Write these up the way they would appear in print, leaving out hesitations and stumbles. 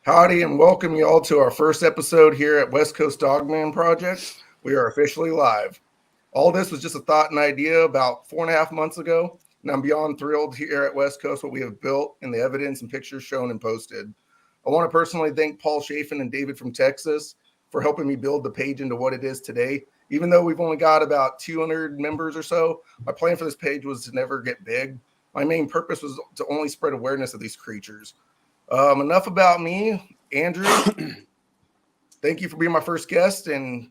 Howdy, and welcome you all to our first episode here at West Coast Dogman Project. We are officially live. All this was just a thought and idea about 4.5 months ago, and I'm beyond thrilled here at West Coast what we have built and the evidence and pictures shown and posted. I want to personally thank Paul Chafin and David from Texas for helping me build the page into what it is today. Even though we've only got about 200 members or so, my plan for this page was to never get big. My main purpose was to only spread awareness of these creatures. Enough about me. Andrew, thank you for being my first guest and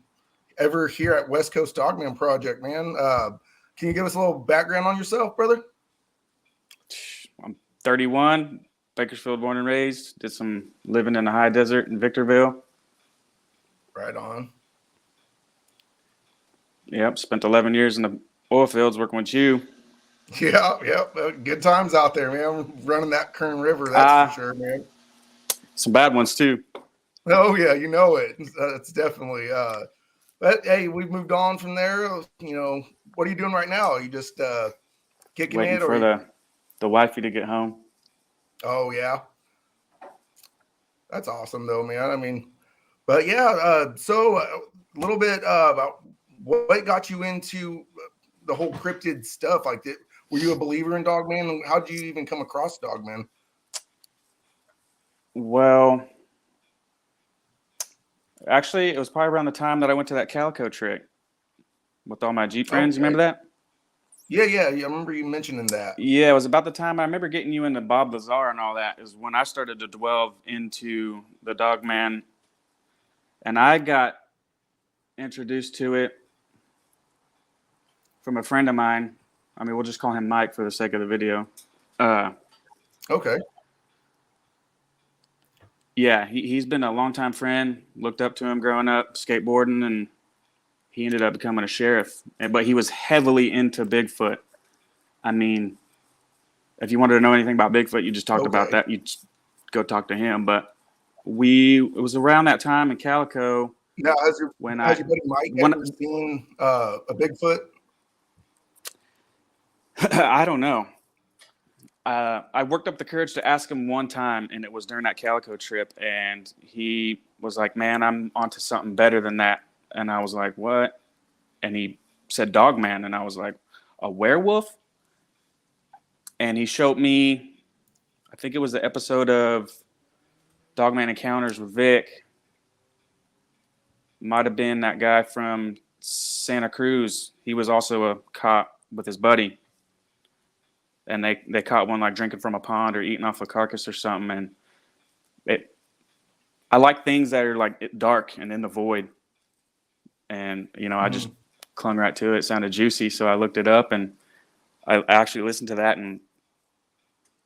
ever here at West Coast Dogman Project, man. Can you give us a little background on yourself, brother? I'm 31, Bakersfield born and raised. Did some living in the high desert in Victorville. Right on. Yep, spent 11 years in the oil fields working with you. Yeah. Good times out there, man. Running that Kern River, that's for sure, man. Some bad ones too. Oh yeah, you know it. It's definitely. But hey, we've moved on from there. You know, what are you doing right now? Are you just kicking Waiting it, for or the wifey to get home. Oh yeah, that's awesome though, man. I mean, but yeah. So a little bit about what got you into the whole cryptid stuff. Like, were you a believer in Dogman? How did you even come across Dogman? Well, actually, it was probably around the time that I went to that Calico trick with all my Jeep friends. Okay. You remember that? Yeah. I remember you mentioning that. Yeah, it was about the time I remember getting you into Bob Lazar and all that is when I started to delve into the Dogman, and I got introduced to it from a friend of mine. I mean, we'll just call him Mike for the sake of the video. Okay. Yeah, he's been a longtime friend. Looked up to him growing up, skateboarding, and he ended up becoming a sheriff. But he was heavily into Bigfoot. I mean, if you wanted to know anything about Bigfoot, you just talked about that. You go talk to him. But it was around that time in Calico. Now, has your buddy Mike ever seen a Bigfoot? I don't know. I worked up the courage to ask him one time, and it was during that Calico trip, and he was like, man, I'm onto something better than that. And I was like, what? And he said Dogman, and I was like, a werewolf? And he showed me, I think it was the episode of Dogman Encounters with Vic. Might have been that guy from Santa Cruz. He was also a cop with his buddy. And they caught one like drinking from a pond or eating off a carcass or something. And I like things that are like dark and in the void. And, you know, I just clung right to it. It sounded juicy. So I looked it up and I actually listened to that. And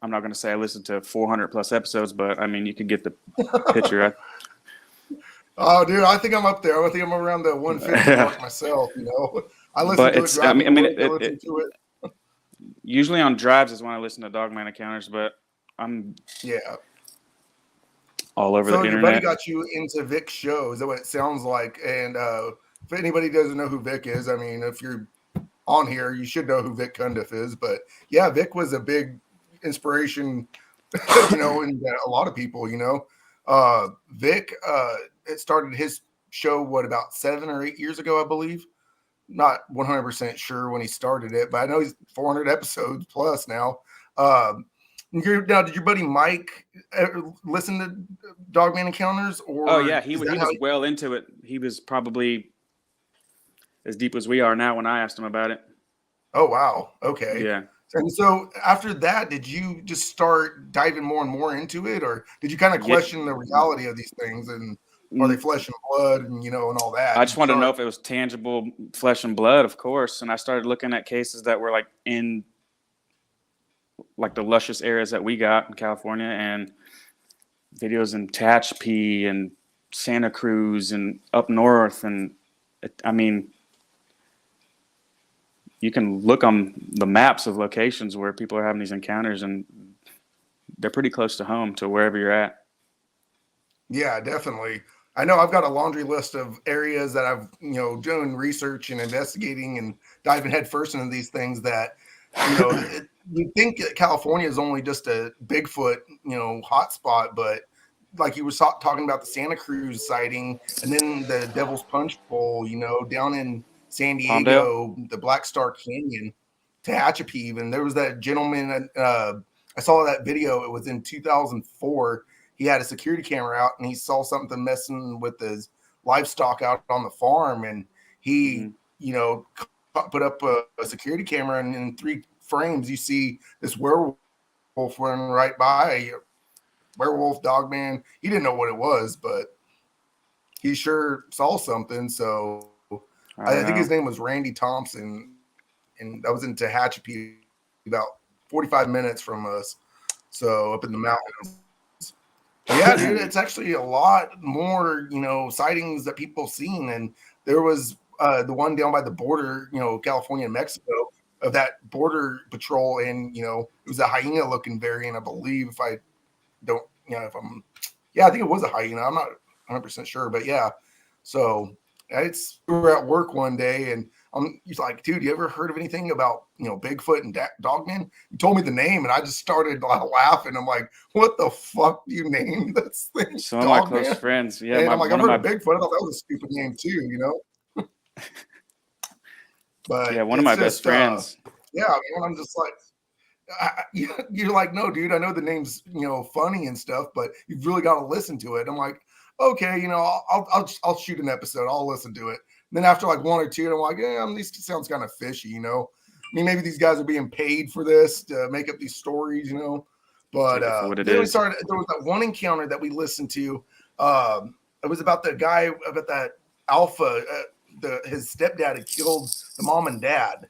I'm not going to say I listened to 400 plus episodes, but I mean, you could get the picture. Oh, dude, I think I'm up there. I think I'm around the 150 mark myself, you know. I listen to it driving. I listen to it. Usually on drives is when I listen to Dogman Encounters, but I'm all over the internet. So your buddy got you into Vic's show. Is that what it sounds like? And if anybody doesn't know who Vic is, I mean, if you're on here, you should know who Vic Cundiff is. But yeah, Vic was a big inspiration, you know, and a lot of people, you know. Vic, it started his show, about 7 or 8 years ago, I believe. Not 100% sure when he started it, but I know he's 400 episodes plus now. Now, did your buddy Mike listen to Dogman Encounters? Or oh yeah, he was well into it. He was probably as deep as we are now when I asked him about it. Oh wow, okay, yeah. And so after that, did you just start diving more and more into it, or did you kind of question the reality of these things and are they flesh and blood and, you know, and all that? I just wanted to know if it was tangible flesh and blood, of course. And I started looking at cases that were like in like the luscious areas that we got in California, and videos in Tehachapi and Santa Cruz and up north. And I mean, you can look on the maps of locations where people are having these encounters, and they're pretty close to home to wherever you're at. Yeah, definitely. I know I've got a laundry list of areas that I've, you know, doing research and investigating and diving headfirst into these things that, you know, you think that California is only just a Bigfoot, you know, hotspot, but like you were talking about the Santa Cruz sighting, and then the Devil's Punch Bowl, you know, down in San Palmdale. Diego, the Black Star Canyon, Tehachapi. Even there was that gentleman. I saw that video. It was in 2004. He had a security camera out, and he saw something messing with his livestock out on the farm, and he, you know, put up a security camera, and in 3 frames, you see this werewolf running right by. Werewolf, Dogman. He didn't know what it was, but he sure saw something. So I think his name was Randy Thompson, and that was in Tehachapi, about 45 minutes from us. So up in the mountains. Yeah, dude, it's actually a lot more, you know, sightings that people seen. And there was the one down by the border, you know, California and Mexico, of that border patrol. And, you know, it was a hyena looking variant, I believe, if I don't, you know, if I'm, yeah, I think it was a hyena. I'm not 100% sure, but yeah. So we were at work one day, and he's like, dude, you ever heard of anything about, you know, Bigfoot and Dogman? He told me the name, and I just started laughing. I'm like, what the fuck do you name this thing? Some of my close friends. Yeah. And I'm like, I've heard of Bigfoot. I thought that was a stupid name too, you know? But yeah, one of my best friends. Yeah, man, I'm just like, you're like, no, dude, I know the name's, you know, funny and stuff, but you've really got to listen to it. I'm like, okay, you know, I'll shoot an episode. I'll listen to it. And then after like 1 or 2, I'm like, yeah, this sounds kind of fishy, you know. I mean, maybe these guys are being paid for this to make up these stories, you know. But then we started. There was that one encounter that we listened to. It was about the guy about that alpha. His stepdad had killed the mom and dad.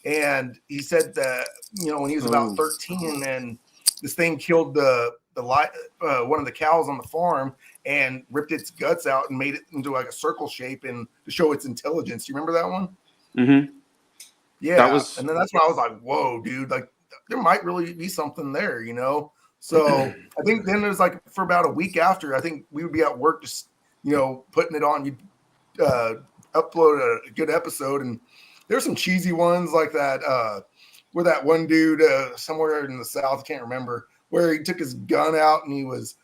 And he said that, you know, when he was about 13, and this thing killed one of the cows on the farm and ripped its guts out and made it into like a circle shape and to show its intelligence. You remember that one? Mm-hmm. Yeah. And then that's when I was like, whoa, dude, like there might really be something there, you know? So I think then it was like for about a week after, I think we would be at work just, you know, putting it on. You'd upload a good episode, and there's some cheesy ones like that, where that one dude somewhere in the South, I can't remember, where he took his gun out and he was,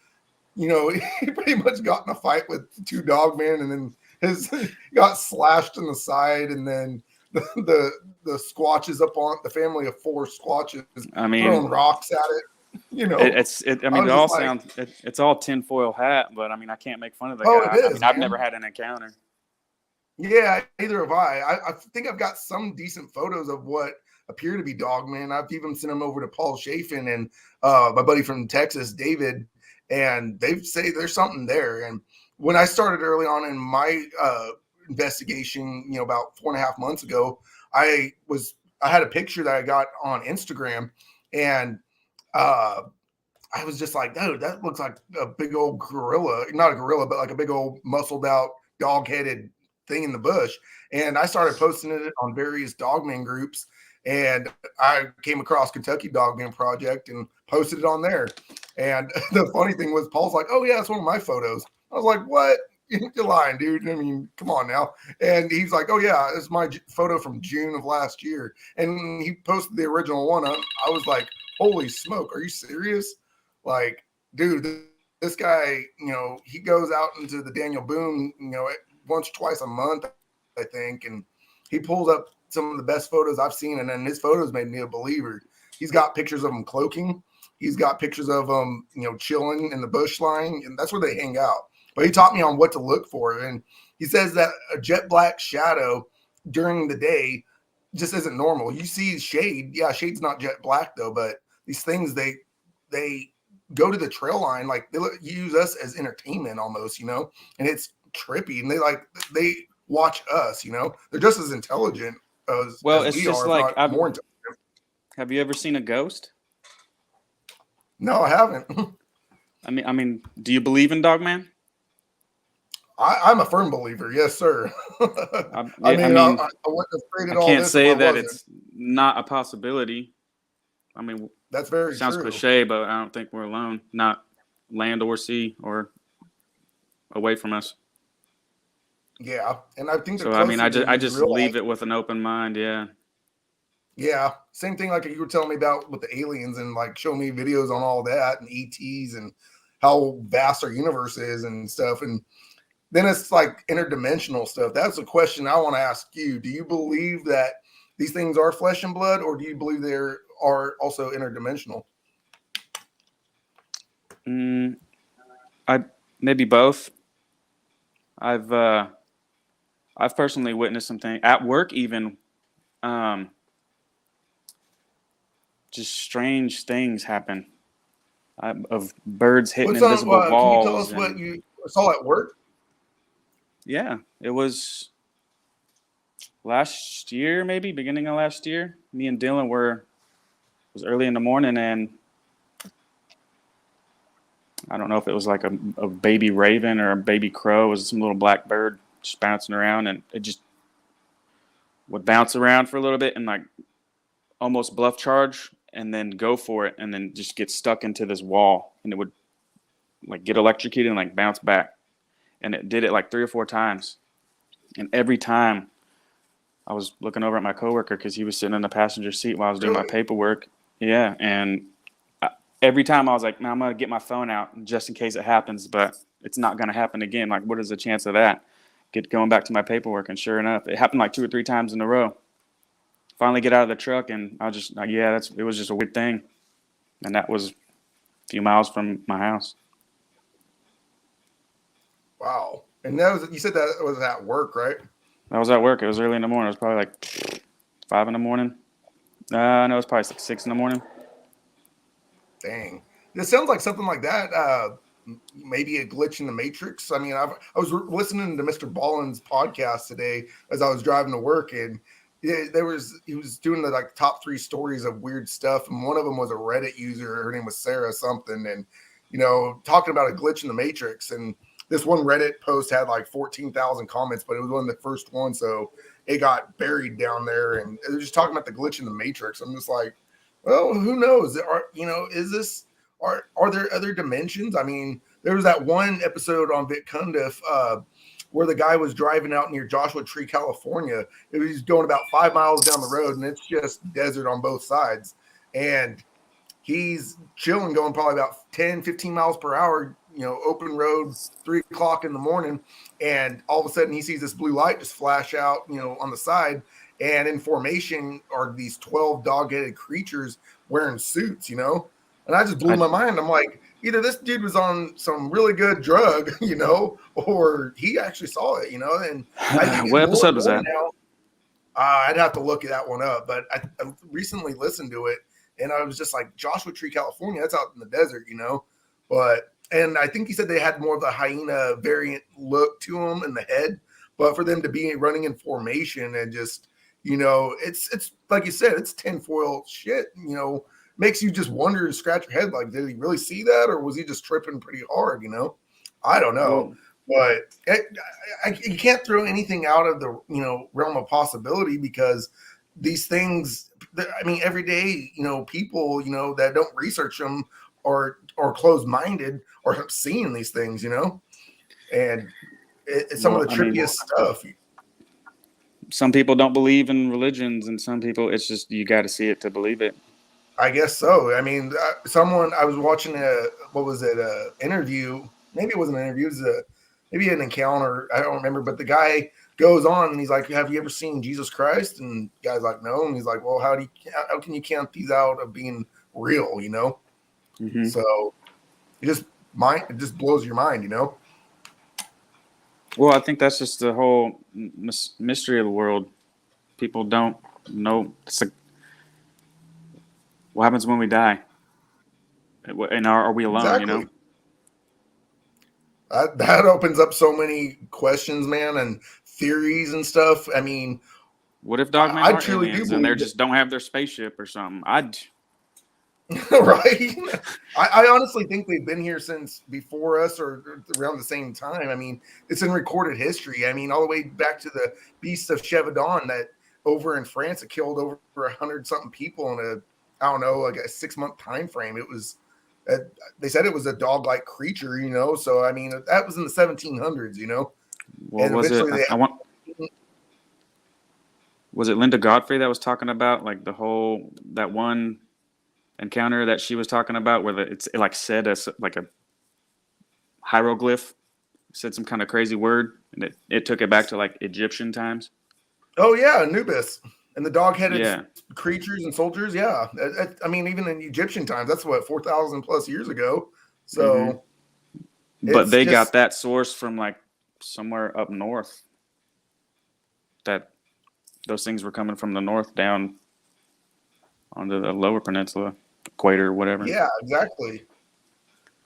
you know, he pretty much got in a fight with 2 dogmen, and then got slashed in the side, and then the squatches up on the family of 4 squatches, I mean, throwing rocks at it. You know, it's all tinfoil hat, but I mean, I can't make fun of the guy. It is, I've never had an encounter. Yeah, neither have I. I think I've got some decent photos of what appear to be Dogman. I've even sent them over to Paul Chafin and my buddy from Texas, David, and they say there's something there. And when I started early on in my investigation, you know, about 4.5 months ago, I had a picture that I got on Instagram, and I was just like, dude, that looks like a big old gorilla, not a gorilla, but like a big old muscled out dog-headed thing in the bush. And I started posting it on various Dogman groups, and I came across Kentucky Dogman Project and posted it on there. And the funny thing was, Paul's like, oh yeah, it's one of my photos. I was like, what? You're lying, dude. I mean, come on now. And he's like, oh yeah, it's my photo from June of last year. And he posted the original one. I was like, holy smoke, are you serious? Like, dude, this guy, you know, he goes out into the Daniel Boone, you know, once or twice a month, I think, and he pulls up some of the best photos I've seen, and then his photos made me a believer. He's got pictures of him cloaking. He's got pictures of him, you know, chilling in the bush line, and that's where they hang out. But he taught me on what to look for, and he says that a jet black shadow during the day just isn't normal. You see shade. Yeah, shade's not jet black, though, but these things, they go to the trail line, like they use us as entertainment almost, you know, and it's trippy, and they watch us, you know. They're just as intelligent as it's we just are, like more intelligent. Have you ever seen a ghost? No, I haven't. I mean, do you believe in Dogman? I'm a firm believer, yes, sir. I can't say that it's not a possibility. I mean, that's very sounds true. cliche, but I don't think we're alone. Not land or sea or away from us. Yeah, and I think so. I mean, I just leave it with an open mind. Yeah. Yeah, same thing like you were telling me about with the aliens, and like show me videos on all that and ETs, and how vast our universe is and stuff. And then it's like interdimensional stuff. That's a question I want to ask you. Do you believe that these things are flesh and blood, or do you believe they are also interdimensional? I maybe both. I've personally witnessed something at work, even just strange things happen. Of birds hitting What's on? invisible Can you tell walls, us what and you saw at work? yeah, it was last year, maybe beginning of last year. Me and Dylan it was early in the morning, and I don't know if it was like a baby raven or a baby crow. It was some little black bird just bouncing around, and it just would bounce around for a little bit and like almost bluff charge and then go for it and then just get stuck into this wall, and it would like get electrocuted and like bounce back. And it did it like 3 or 4 times. And every time I was looking over at my coworker because he was sitting in the passenger seat while I was doing my paperwork. Yeah. And every time I was like, man, I'm going to get my phone out just in case it happens, but it's not going to happen again. Like, what is the chance of that? Going back to my paperwork. And sure enough, it happened like 2 or 3 times in a row. Finally get out of the truck, and I was just like, yeah, it was just a weird thing. And that was a few miles from my house. Wow. And that was, you said that was at work, right? I was at work. It was early in the morning. It was probably like 5 in the morning. No, it was probably like 6 in the morning. Dang. It sounds like something like that. Maybe a glitch in the matrix. I mean, I was listening to Mr. Ballin's podcast today as I was driving to work, and he was doing the like top 3 stories of weird stuff, and one of them was a Reddit user. Her name was Sarah something, and talking about a glitch in the matrix. And this one Reddit post had like 14,000 comments, but it was one of the first ones, so it got buried down there. And it was just talking about the glitch in the matrix. I'm just like, well, who knows? Are there other dimensions? I mean, there was that one episode on Vitcundif where the guy was driving out near Joshua Tree, California. It was going about 5 miles down the road, and it's just desert on both sides. And he's chilling, going probably about 10, 15 miles per hour, open road, 3 o'clock in the morning. And all of a sudden he sees this blue light just flash out, on the side. And in formation are these 12 dog-headed creatures wearing suits, And I just blew my mind. I'm like, either this dude was on some really good drug, or he actually saw it, And I think what episode was that? Now, I'd have to look that one up, but I recently listened to it, and I was just like, Joshua Tree, California, that's out in the desert, And I think he said they had more of the hyena variant look to them in the head, but for them to be running in formation and just, it's like you said, it's tinfoil shit, makes you just wonder and scratch your head. Like, did he really see that, or was he just tripping pretty hard? I don't know, but you can't throw anything out of the realm of possibility, because these things. I mean, every day, people that don't research them or closed-minded or seeing these things, and it's some of the trippiest stuff. Some people don't believe in religions, and some people, it's just, you got to see it to believe it. I guess so. I mean, I was watching interview. Maybe it wasn't an interview. It was maybe an encounter. I don't remember. But the guy goes on and he's like, "Have you ever seen Jesus Christ?" And the guy's like, "No." And he's like, "Well, how can you count these out of being real?" Mm-hmm. So it just blows your mind, Well, I think that's just the whole mystery of the world. People don't know. It's like, what happens when we die? And are we alone? Exactly. That opens up so many questions, man, and theories and stuff. I mean, what if Dogman are aliens and they just don't have their spaceship or something? Right. I honestly think they've been here since before us or around the same time. I mean, it's in recorded history. I mean, all the way back to the Beast of Chevaudan that over in France, it killed over 100-something people in like a 6-month time frame. It was, they said it was a dog-like creature, So, I mean, that was in the 1700s, Well, and was it Linda Godfrey that was talking about like that one encounter that she was talking about, where it like said as like a hieroglyph, said some kind of crazy word, and it took it back to like Egyptian times. Oh yeah, Anubis and the dog-headed Yeah. creatures and soldiers. Yeah, I mean, even in Egyptian times, that's what 4,000 plus years ago. So But it's they just got that source from like somewhere up north. That those things were coming from the north down onto the lower peninsula, equator, whatever. yeah, exactly.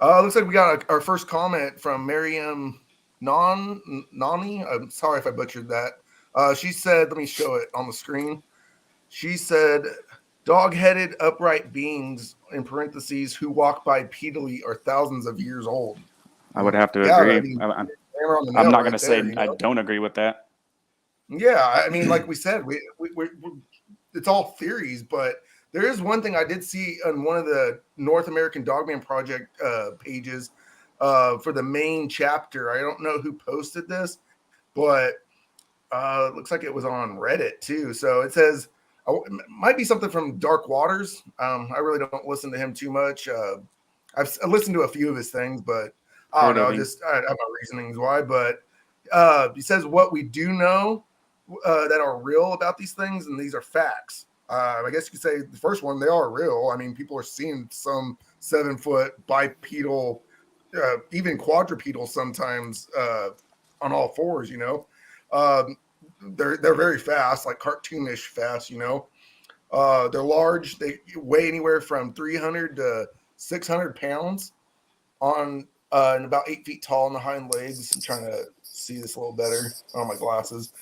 Looks like we got our first comment from Miriam Nani. I'm sorry if I butchered that. She said, let me show it on the screen. She said, dog-headed upright beings, in parentheses, who walk bipedally are thousands of years old. I would have to Yeah, agree. I mean, hammer on the I'm nail not right going to there, say you know? I don't agree with that. Yeah, I mean, like we said, we it's all theories, but there is one thing I did see on one of the North American Dogman Project pages for the main chapter. I don't know who posted this, but it looks like it was on Reddit too. So it says it might be something from Dark Waters. I really don't listen to him too much. I've listened to a few of his things, but I don't Heard know. of him. I have my reasonings why. But he says what we do know that are real about these things, and these are facts. I guess you could say the first one, they are real. I mean, people are seeing some 7-foot bipedal, even quadrupedal sometimes on all fours, you know. They're very fast, like cartoonish fast, you know. They're large. They weigh anywhere from 300 to 600 pounds on and about 8 feet tall on the hind legs. I'm trying to see this a little better on my glasses.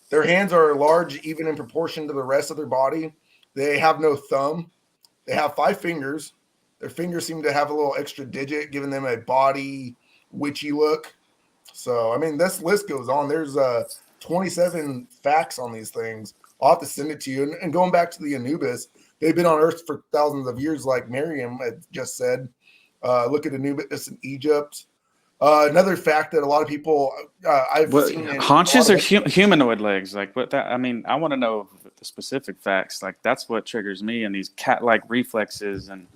Their hands are large, even in proportion to the rest of their body. They have no thumb. They have 5 fingers. Their fingers seem to have a little extra digit, giving them a body witchy look. So, I mean, this list goes on. There's 27 facts on these things. I'll have to send it to you. And going back to the Anubis, they've been on Earth for thousands of years, like Miriam had just said. Look at Anubis in Egypt. Another fact that a lot of people I've seen in haunches or humanoid legs? Like what that? I mean, I want to know the specific facts. Like that's what triggers me, and these cat-like reflexes, and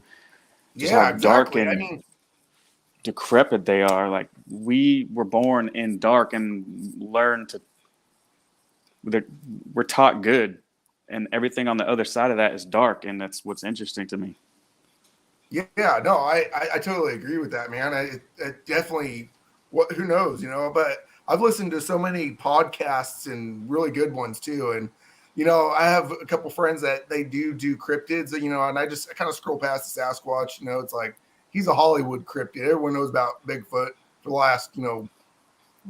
just how dark and I mean, decrepit they are. Like we were born in dark and learned to. We're taught good, and everything on the other side of that is dark, and that's what's interesting to me. yeah, no, I totally agree with that, man. It definitely, who knows, you know, but I've listened to so many podcasts and really good ones too. And, you know, I have a couple friends that they do cryptids, you know, and I kind of scroll past the Sasquatch, you know, it's like, he's a Hollywood cryptid. Everyone knows about Bigfoot for the last, you know,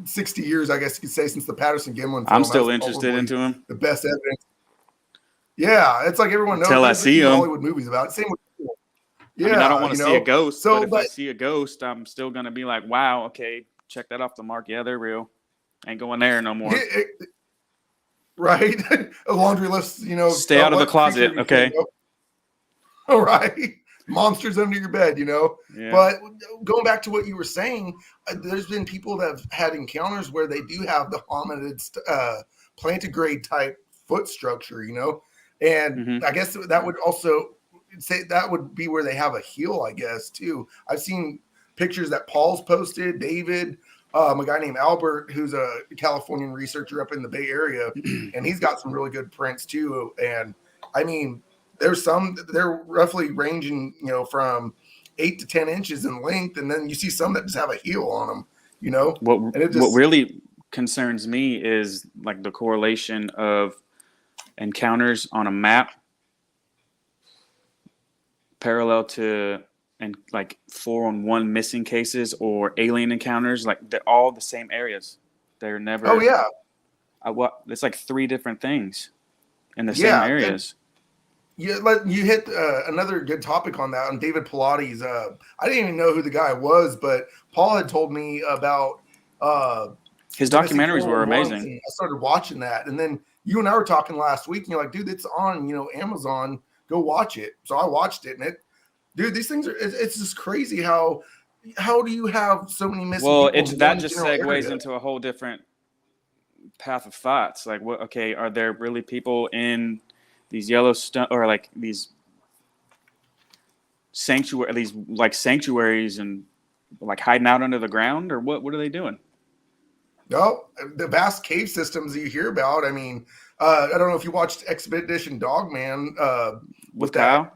60 years, I guess you could say, since the Patterson Gimlin film. I'm still interested into him. The best evidence. Yeah, it's like everyone knows. Until I see him. Hollywood movies about it. Same with people. Yeah, I mean, I don't want to see a ghost, so, but if I see a ghost, I'm still going to be like, wow, okay, check that off the mark. Yeah, they're real. Ain't going there no more. Right? A laundry list, you know. Stay out of the closet, okay? All right. Monsters under your bed, you know. Yeah. But going back to what you were saying, there's been people that have had encounters where they do have the hominid plantigrade type foot structure, you know. And I guess that would also say that would be where they have a heel, I guess, too. I've seen pictures that Paul's posted, David, a guy named Albert, who's a Californian researcher up in the Bay Area, and he's got some really good prints too. And I mean, they're roughly ranging, you know, from 8 to 10 inches in length, and then you see some that just have a heel on them, you know. What really concerns me is like the correlation of encounters on a map parallel to and like 411 missing cases or alien encounters. Like they're all the same areas. They're never. Oh yeah. It's like 3 different things in the same areas. You hit another good topic on that on David Pilates. I didn't even know who the guy was, but Paul had told me about his documentaries were amazing. I started watching that, and then you and I were talking last week, and you're like, dude, it's on, you know, Amazon. Go watch it. So I watched it, and these things are, it's just crazy how do you have so many missing people? That just segues into a whole different path of thoughts. Like, what? Okay, are there really people in these Yellowstone or like these sanctuaries and like hiding out under the ground, or what are they doing? No, the vast cave systems that you hear about. I mean, I don't know if you watched Expedition Dogman With Kyle?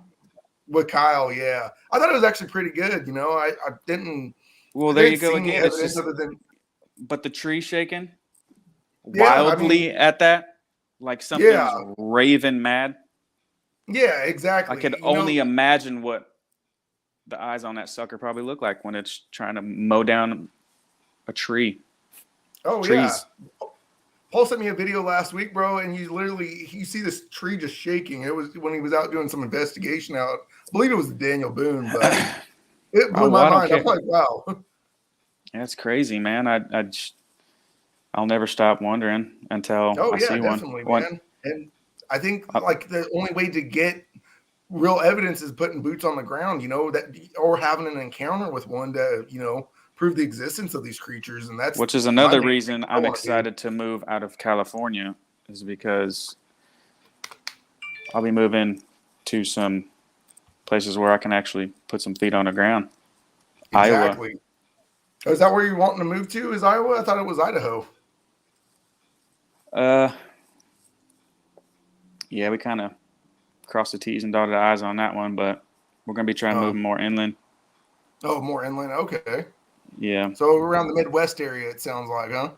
with Kyle. Yeah, I thought it was actually pretty good. I didn't. Well, I there you didn't go see any again. It's evidence just, other than but the tree shaking yeah. I wildly mean, at that, like yeah, something's raving mad. yeah, I could exactly. only imagine what the eyes on that sucker probably look like when it's trying to mow down a tree. Oh yeah. Trees. Paul sent me a video last week, bro, and you see this tree just shaking. It was when he was out doing some investigation out. I believe it was Daniel Boone, but it blew Oh, well, my I don't mind. care. I'm like, wow. That's crazy, man. I'll never stop wondering until Oh I yeah, see one. definitely, man. And I think Uh, like the only way to get real evidence is putting boots on the ground, that or having an encounter with one to, prove the existence of these creatures. And that's which is my another main thing reason I I'm want to do. excited to move out of California, is because I'll be moving to some places where I can actually put some feet on the ground. Iowa. Exactly. Is that where you're wanting to move to? Is Iowa? I thought it was Idaho. Uh, yeah, we kind of crossed the T's and dotted the I's on that one, but we're gonna be trying to move more inland. Oh, more inland. Okay. Yeah. So around the Midwest area, it sounds like, huh?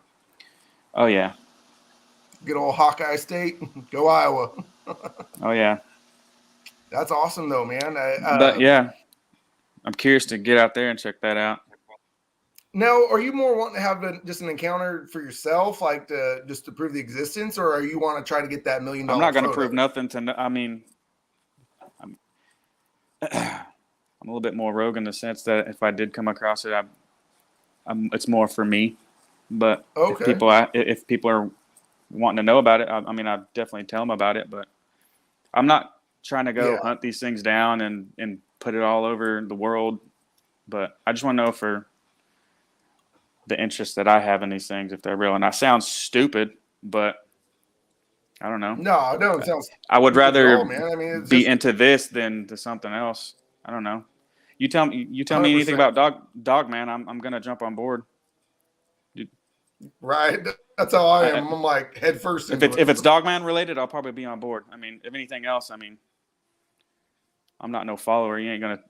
Oh yeah. Good old Hawkeye State. Go Iowa. Oh yeah. That's awesome, though, man. But yeah, I'm curious to get out there and check that out. Now, are you more wanting to have just an encounter for yourself, like just to prove the existence, or are you want to try to get that $1 million I'm not going to photo? prove nothing to. I mean, I'm a little bit more rogue in the sense that if I did come across it, it's more for me. But Okay. if people are wanting to know about it, I mean, I'd definitely tell them about it. But I'm not trying to go hunt these things down and put it all over the world. But I just want to know for the interest that I have in these things, if they're real. And I sound stupid, but I don't know. No, it doesn't sound I would stupid at all, rather man. I mean, it's be just into this than to something else. I don't know. You tell me 100%. anything about Dogman, I'm gonna jump on board. Right. That's how I am. I'm like head first into if it's Dogman related, I'll probably be on board. I mean, if anything else, I mean, I'm not no follower. You ain't gonna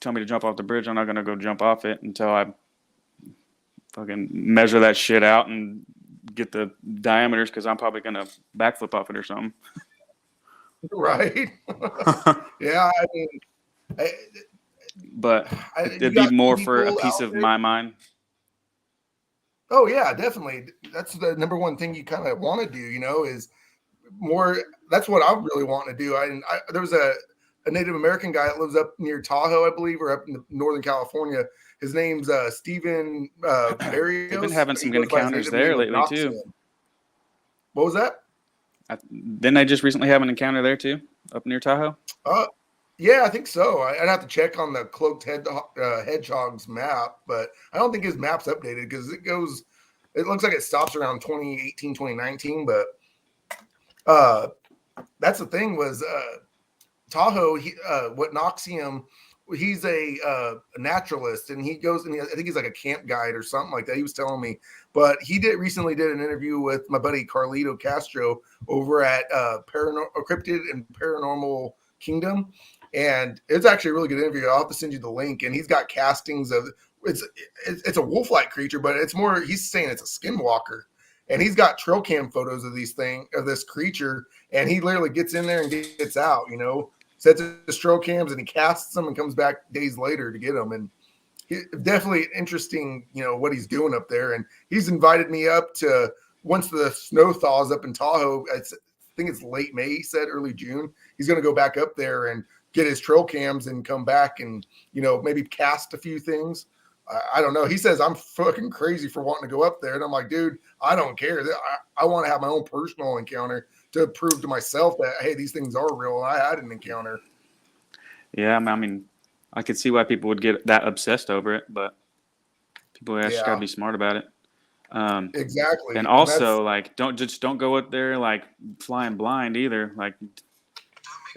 tell me to jump off the bridge. I'm not gonna go jump off it until I fucking measure that shit out and get the diameters, because I'm probably gonna backflip off it or something. Right. Yeah. I mean, but it'd be more for a piece of my mind. Oh yeah, definitely. That's the number one thing you kind of want to do, is more. That's what I really want to do. There was a Native American guy that lives up near Tahoe, I believe, or up in Northern California. His name's Stephen Barrios. They've been having some good encounters there lately too. What was that? Didn't I just recently have an encounter there too, up near Tahoe? Yeah, I think so. I'd have to check on the Cloaked Hedgehog's map, but I don't think his map's updated because it looks like it stops around 2018, 2019. But that's the thing was Tahoe, what knocks him, he's a naturalist, and he goes, and I think he's like a camp guide or something like that. He was telling me, but he recently did an interview with my buddy Carlito Castro over at Cryptid and Paranormal Kingdom. And it's actually a really good interview. I'll have to send you the link. And he's got castings of it's a wolf-like creature, but it's more. He's saying it's a skinwalker, and he's got trail cam photos of this creature. And he literally gets in there and gets out. Sets his trail cams and he casts them and comes back days later to get them. And definitely interesting. What he's doing up there. And he's invited me up to once the snow thaws up in Tahoe. I think it's late May. He said early June. He's going to go back up there and get his trail cams and come back and, maybe cast a few things. I don't know. He says I'm fucking crazy for wanting to go up there. And I'm like, dude, I don't care. I want to have my own personal encounter to prove to myself that, hey, these things are real. I had an encounter. Yeah. I mean, I could see why people would get that obsessed over it, but people just got to be smart about it. Exactly. And also, like, don't go up there like flying blind either. Like,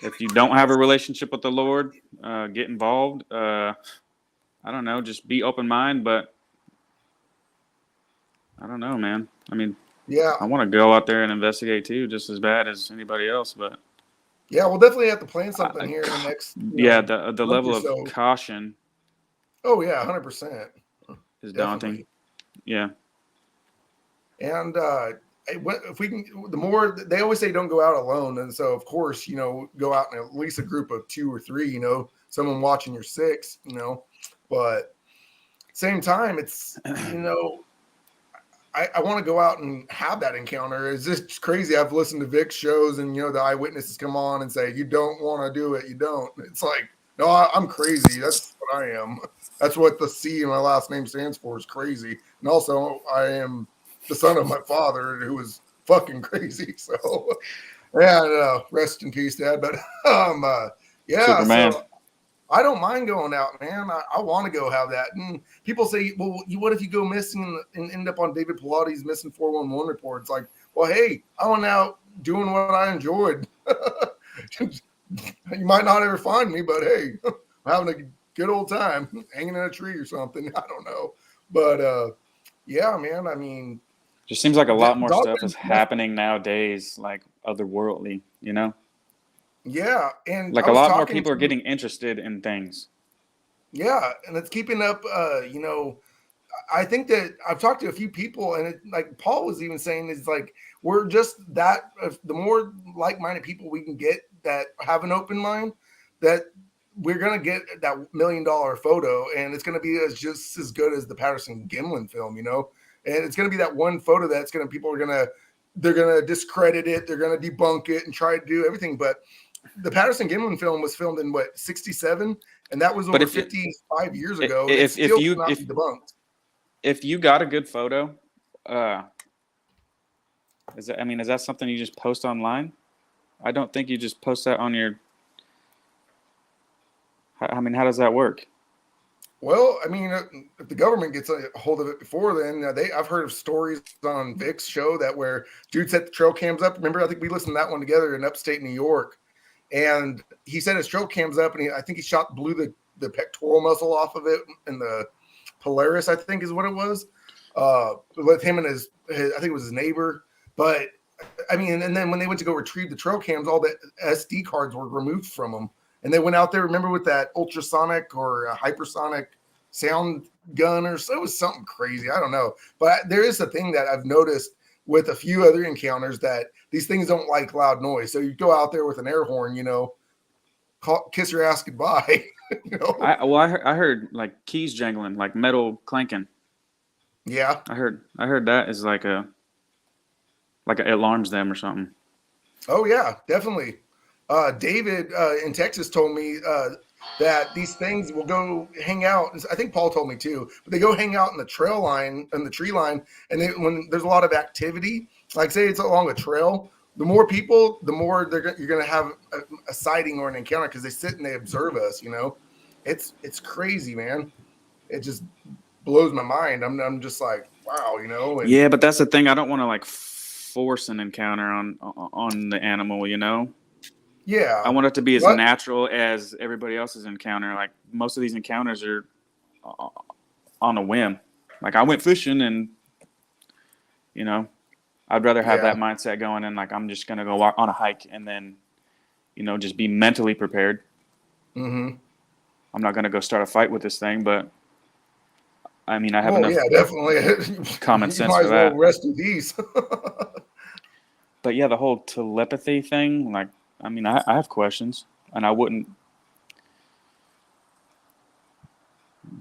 if you don't have a relationship with the Lord, get involved. I I don't know, just be open mind, but I don't know, man. I mean, Yeah. I want to go out there and investigate too, just as bad as anybody else, but Yeah, we'll definitely have to plan something here in the next, yeah, the month level or of so. caution Oh yeah, 100%. is daunting. Definitely. Yeah. And if we can, the more they always say, don't go out alone. And so, of course, go out in at least a group of 2 or 3. Someone watching your 6. But same time, it's I want to go out and have that encounter. It's just crazy. I've listened to Vic's shows, and the eyewitnesses come on and say, "You don't want to do it. You don't." It's like, no, I'm crazy. That's what I am. That's what the C in my last name stands for, is crazy. And also, I am the son of my father, who was fucking crazy. So, yeah, rest in peace, Dad. But yeah, Superman. so I don't mind going out, man. I want to go have that. And people say, well, what if you go missing and end up on David Pilati's missing 411 report? It's like, well, hey, I went out doing what I enjoyed. You might not ever find me, but hey, I'm having a good old time hanging in a tree or something. I don't know. But yeah, man, I mean, Just seems like a lot more stuff is Dogman's happening nowadays, like otherworldly, yeah. And Like I a was lot more talking people are to, getting interested in things. yeah, and it's keeping up, I think that I've talked to a few people, and like Paul was even saying, is like we're just that. The more like-minded people we can get that have an open mind, that we're gonna get that $1 million photo, and it's gonna be just as good as the Patterson Gimlin film, And it's gonna be that one photo that's gonna they're gonna discredit it, they're gonna debunk it, and try to do everything. But the Patterson Gimlin film was filmed in what, 67, and that was But over 55 years ago. It if still you cannot be debunked. if you got a good photo, is that something you just post online? I don't think you just post that on your. How does that work? Well, I mean, if the government gets a hold of it before then, I've heard of stories on Vic's show that where dude set the trail cams up. Remember, I think we listened to that one together in upstate New York, and he set his trail cams up, and I think he blew the pectoral muscle off of it, and the Polaris, I think, is what it was. With him and his, I think it was his neighbor. But I mean, and then when they went to go retrieve the trail cams, all the SD cards were removed from them. And they went out there, remember, with that ultrasonic or hypersonic sound gun, or so it was something crazy. I don't know. But there is a thing that I've noticed with a few other encounters, that these things don't like loud noise. So you go out there with an air horn, kiss your ass goodbye. I heard like keys jangling, like metal clanking. Yeah. I heard that is like it alarms them or something. Oh yeah, definitely. David in Texas told me that these things will go hang out. I think Paul told me too, but they go hang out in the trail line and the tree line. And when there's a lot of activity, like say it's along a trail, the more people, the more you're going to have a sighting or an encounter, because they sit and they observe us. It's crazy, man. It just blows my mind. I'm just like, wow, And yeah, but that's the thing. I don't want to like force an encounter on the animal. Yeah. I want it to be as What? natural as everybody else's encounter. Like most of these encounters are on a whim. Like I went fishing, and I'd rather have that mindset going in. Like I'm just gonna go walk on a hike, and then just be mentally prepared. Mm-hmm. I'm not gonna go start a fight with this thing, but I mean I have Well, enough yeah, definitely. common You sense might for as well that. rest in peace. But yeah, the whole telepathy thing. Like I mean I have questions, and I wouldn't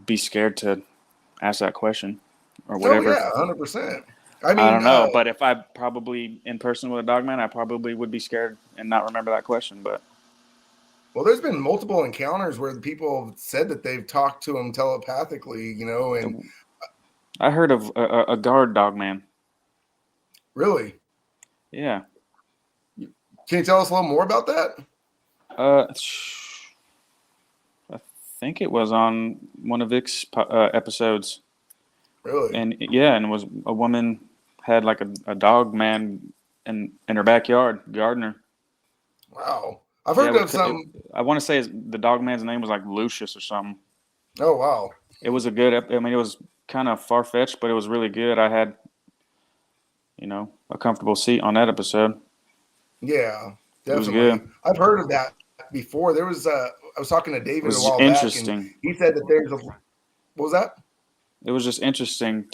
be scared to ask that question or Oh whatever. yeah, 100%. I I mean, don't know, but if I probably in person with a dogman, I probably would be scared and not remember that question. But well, there's been multiple encounters where the people have said that they've talked to him telepathically, and I heard of a guard dogman. really, Yeah. can you tell us a little more about that? I think it was on one of Vic's episodes. Really? And yeah, and it was a woman had like a dog man in her backyard, gardener. Wow. I've Yeah, heard of some. I want to say the dog man's name was like Lucius or something. Oh wow. It was a good. I mean, it was kind of far fetched, but it was really good. I had, a comfortable seat on that episode. Yeah, It was definitely. good. I've heard of that before. There was I was talking to It David a was while back, and interesting. he said that there's a. What was that? It was just interesting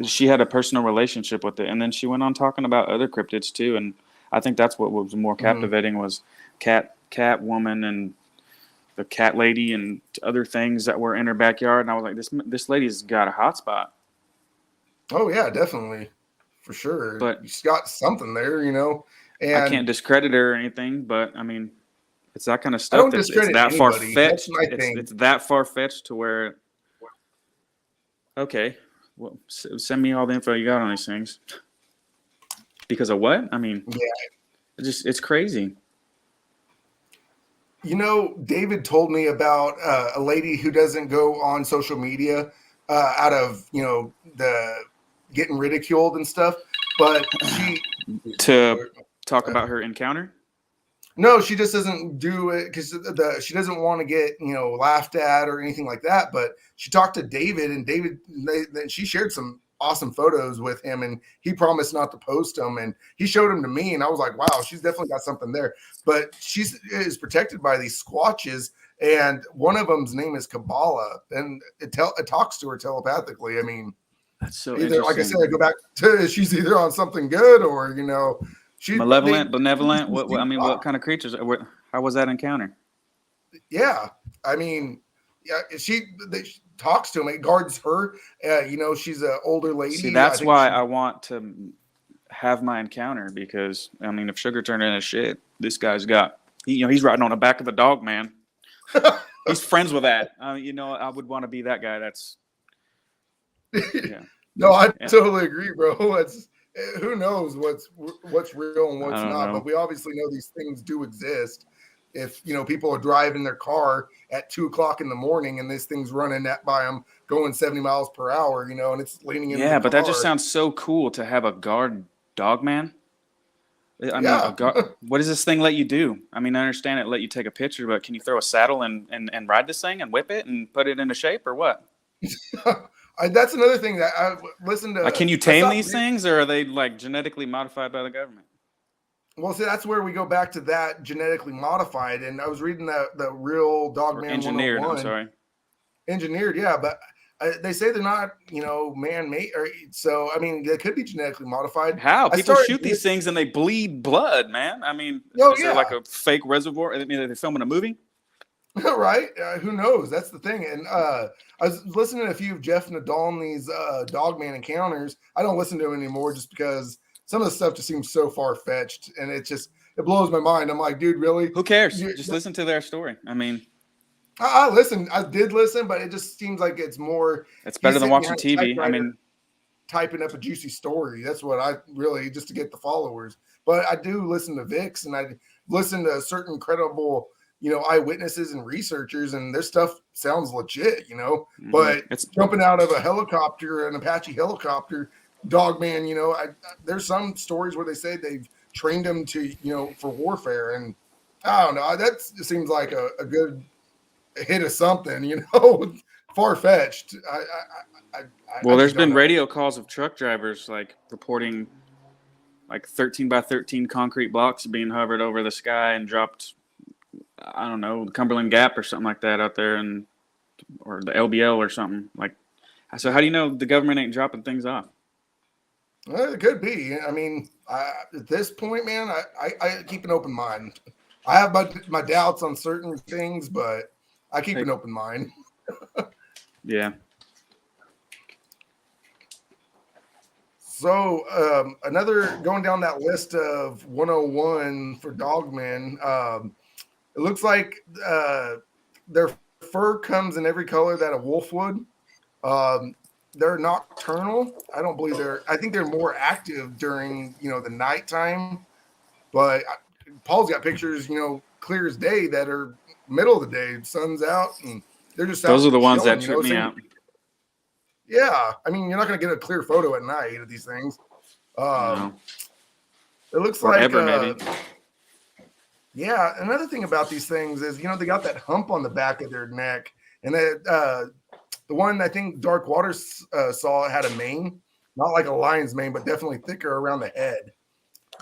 she had a personal relationship with it, and then she went on talking about other cryptids too, and I think that's what was more captivating was cat woman and the cat lady and other things that were in her backyard, and I was like, this lady's got a hot spot. Oh yeah, definitely, for sure. But She's got something there, I and can't discredit her or anything, but I mean, it's that kind of I stuff don't that's discredit that far anybody. That's fetched. my thing. It's that far fetched to where, okay, well, send me all the info you got on these things. Because of what? I mean, yeah, it's crazy. David told me about a lady who doesn't go on social media out of the getting ridiculed and stuff, but she to talk about her encounter. No, she just doesn't do it because she doesn't want to get laughed at or anything like that. But she talked to David, and she shared some awesome photos with him, and he promised not to post them, and he showed them to me, and I was like, wow, she's definitely got something there. But she is protected by these squatches, and one of them's name is Kabbalah, and it talks to her telepathically. I mean, that's so either, like I said, I go back to she's either on something good or she's malevolent, benevolent. What kind of creatures? How was that encounter? Yeah, I mean, she talks to him. It guards her. She's an older lady. See, that's why I want to have my encounter, because I mean, if Sugar turned into shit, this guy's got. He's riding on the back of the Dogman. He's friends with that. I would want to be that guy. That's. Yeah. No, I totally agree, bro. It's who knows what's real and what's not, but we obviously know these things do exist. If people are driving their car at 2:00 in the morning and this thing's running by them going 70 miles per hour, and it's leaning in. Yeah, but that just sounds so cool to have a guard Dogman. I mean, what does this thing let you do? I mean, I understand it let you take a picture, but can you throw a saddle and ride this thing and whip it and put it into shape, or what? That's another thing that I listened to. Can you tame these things, or are they like genetically modified by the government? Well, see, that's where we go back to that genetically modified. And I was reading the real Dogman engineered. 101. I'm sorry, engineered, yeah, but they say they're not, man-made. So I mean, they could be genetically modified. How people shoot these things and they bleed blood, man? I mean, is there like a fake reservoir? I mean, are they filming a movie? Right? Who knows? That's the thing. And I was listening to a few of Jeff Nadolny's Dogman encounters. I don't listen to him anymore just because some of the stuff just seems so far-fetched, and it blows my mind. I'm like, dude, really? Who cares? Just listen to their story. I mean, I listened. I did listen, but it just seems like it's more. It's better than watching TV. I mean, typing up a juicy story. That's what I really, just to get the followers. But I do listen to Vix, and I listen to certain credible, eyewitnesses and researchers, and their stuff sounds legit, But it's jumping out of a helicopter, an Apache helicopter, Dogman, there's some stories where they say they've trained them to, for warfare, and I don't know. That seems like a good hit of something, far-fetched. There's been radio calls of truck drivers like reporting like 13 by 13 concrete blocks being hovered over the sky and dropped, I don't know, Cumberland Gap or something like that out there, or the LBL or something. Like, so how do you know the government ain't dropping things off? Well, it could be. I mean, at this point, man, I keep an open mind. I have my doubts on certain things, but I keep an open mind. Yeah. So another, going down that list of 101 for Dogmen, it looks like their fur comes in every color that a wolf would. They're nocturnal. I think they're more active during, the nighttime. But Paul's got pictures, clear as day that are middle of the day, sun's out, and they're just those are the ones that trip me out. Yeah, I mean, you're not going to get a clear photo at night of these things. No. It looks Forever, like maybe. Yeah, another thing about these things is, they got that hump on the back of their neck, and the The one I think Dark Waters saw had a mane, not like a lion's mane, but definitely thicker around the head.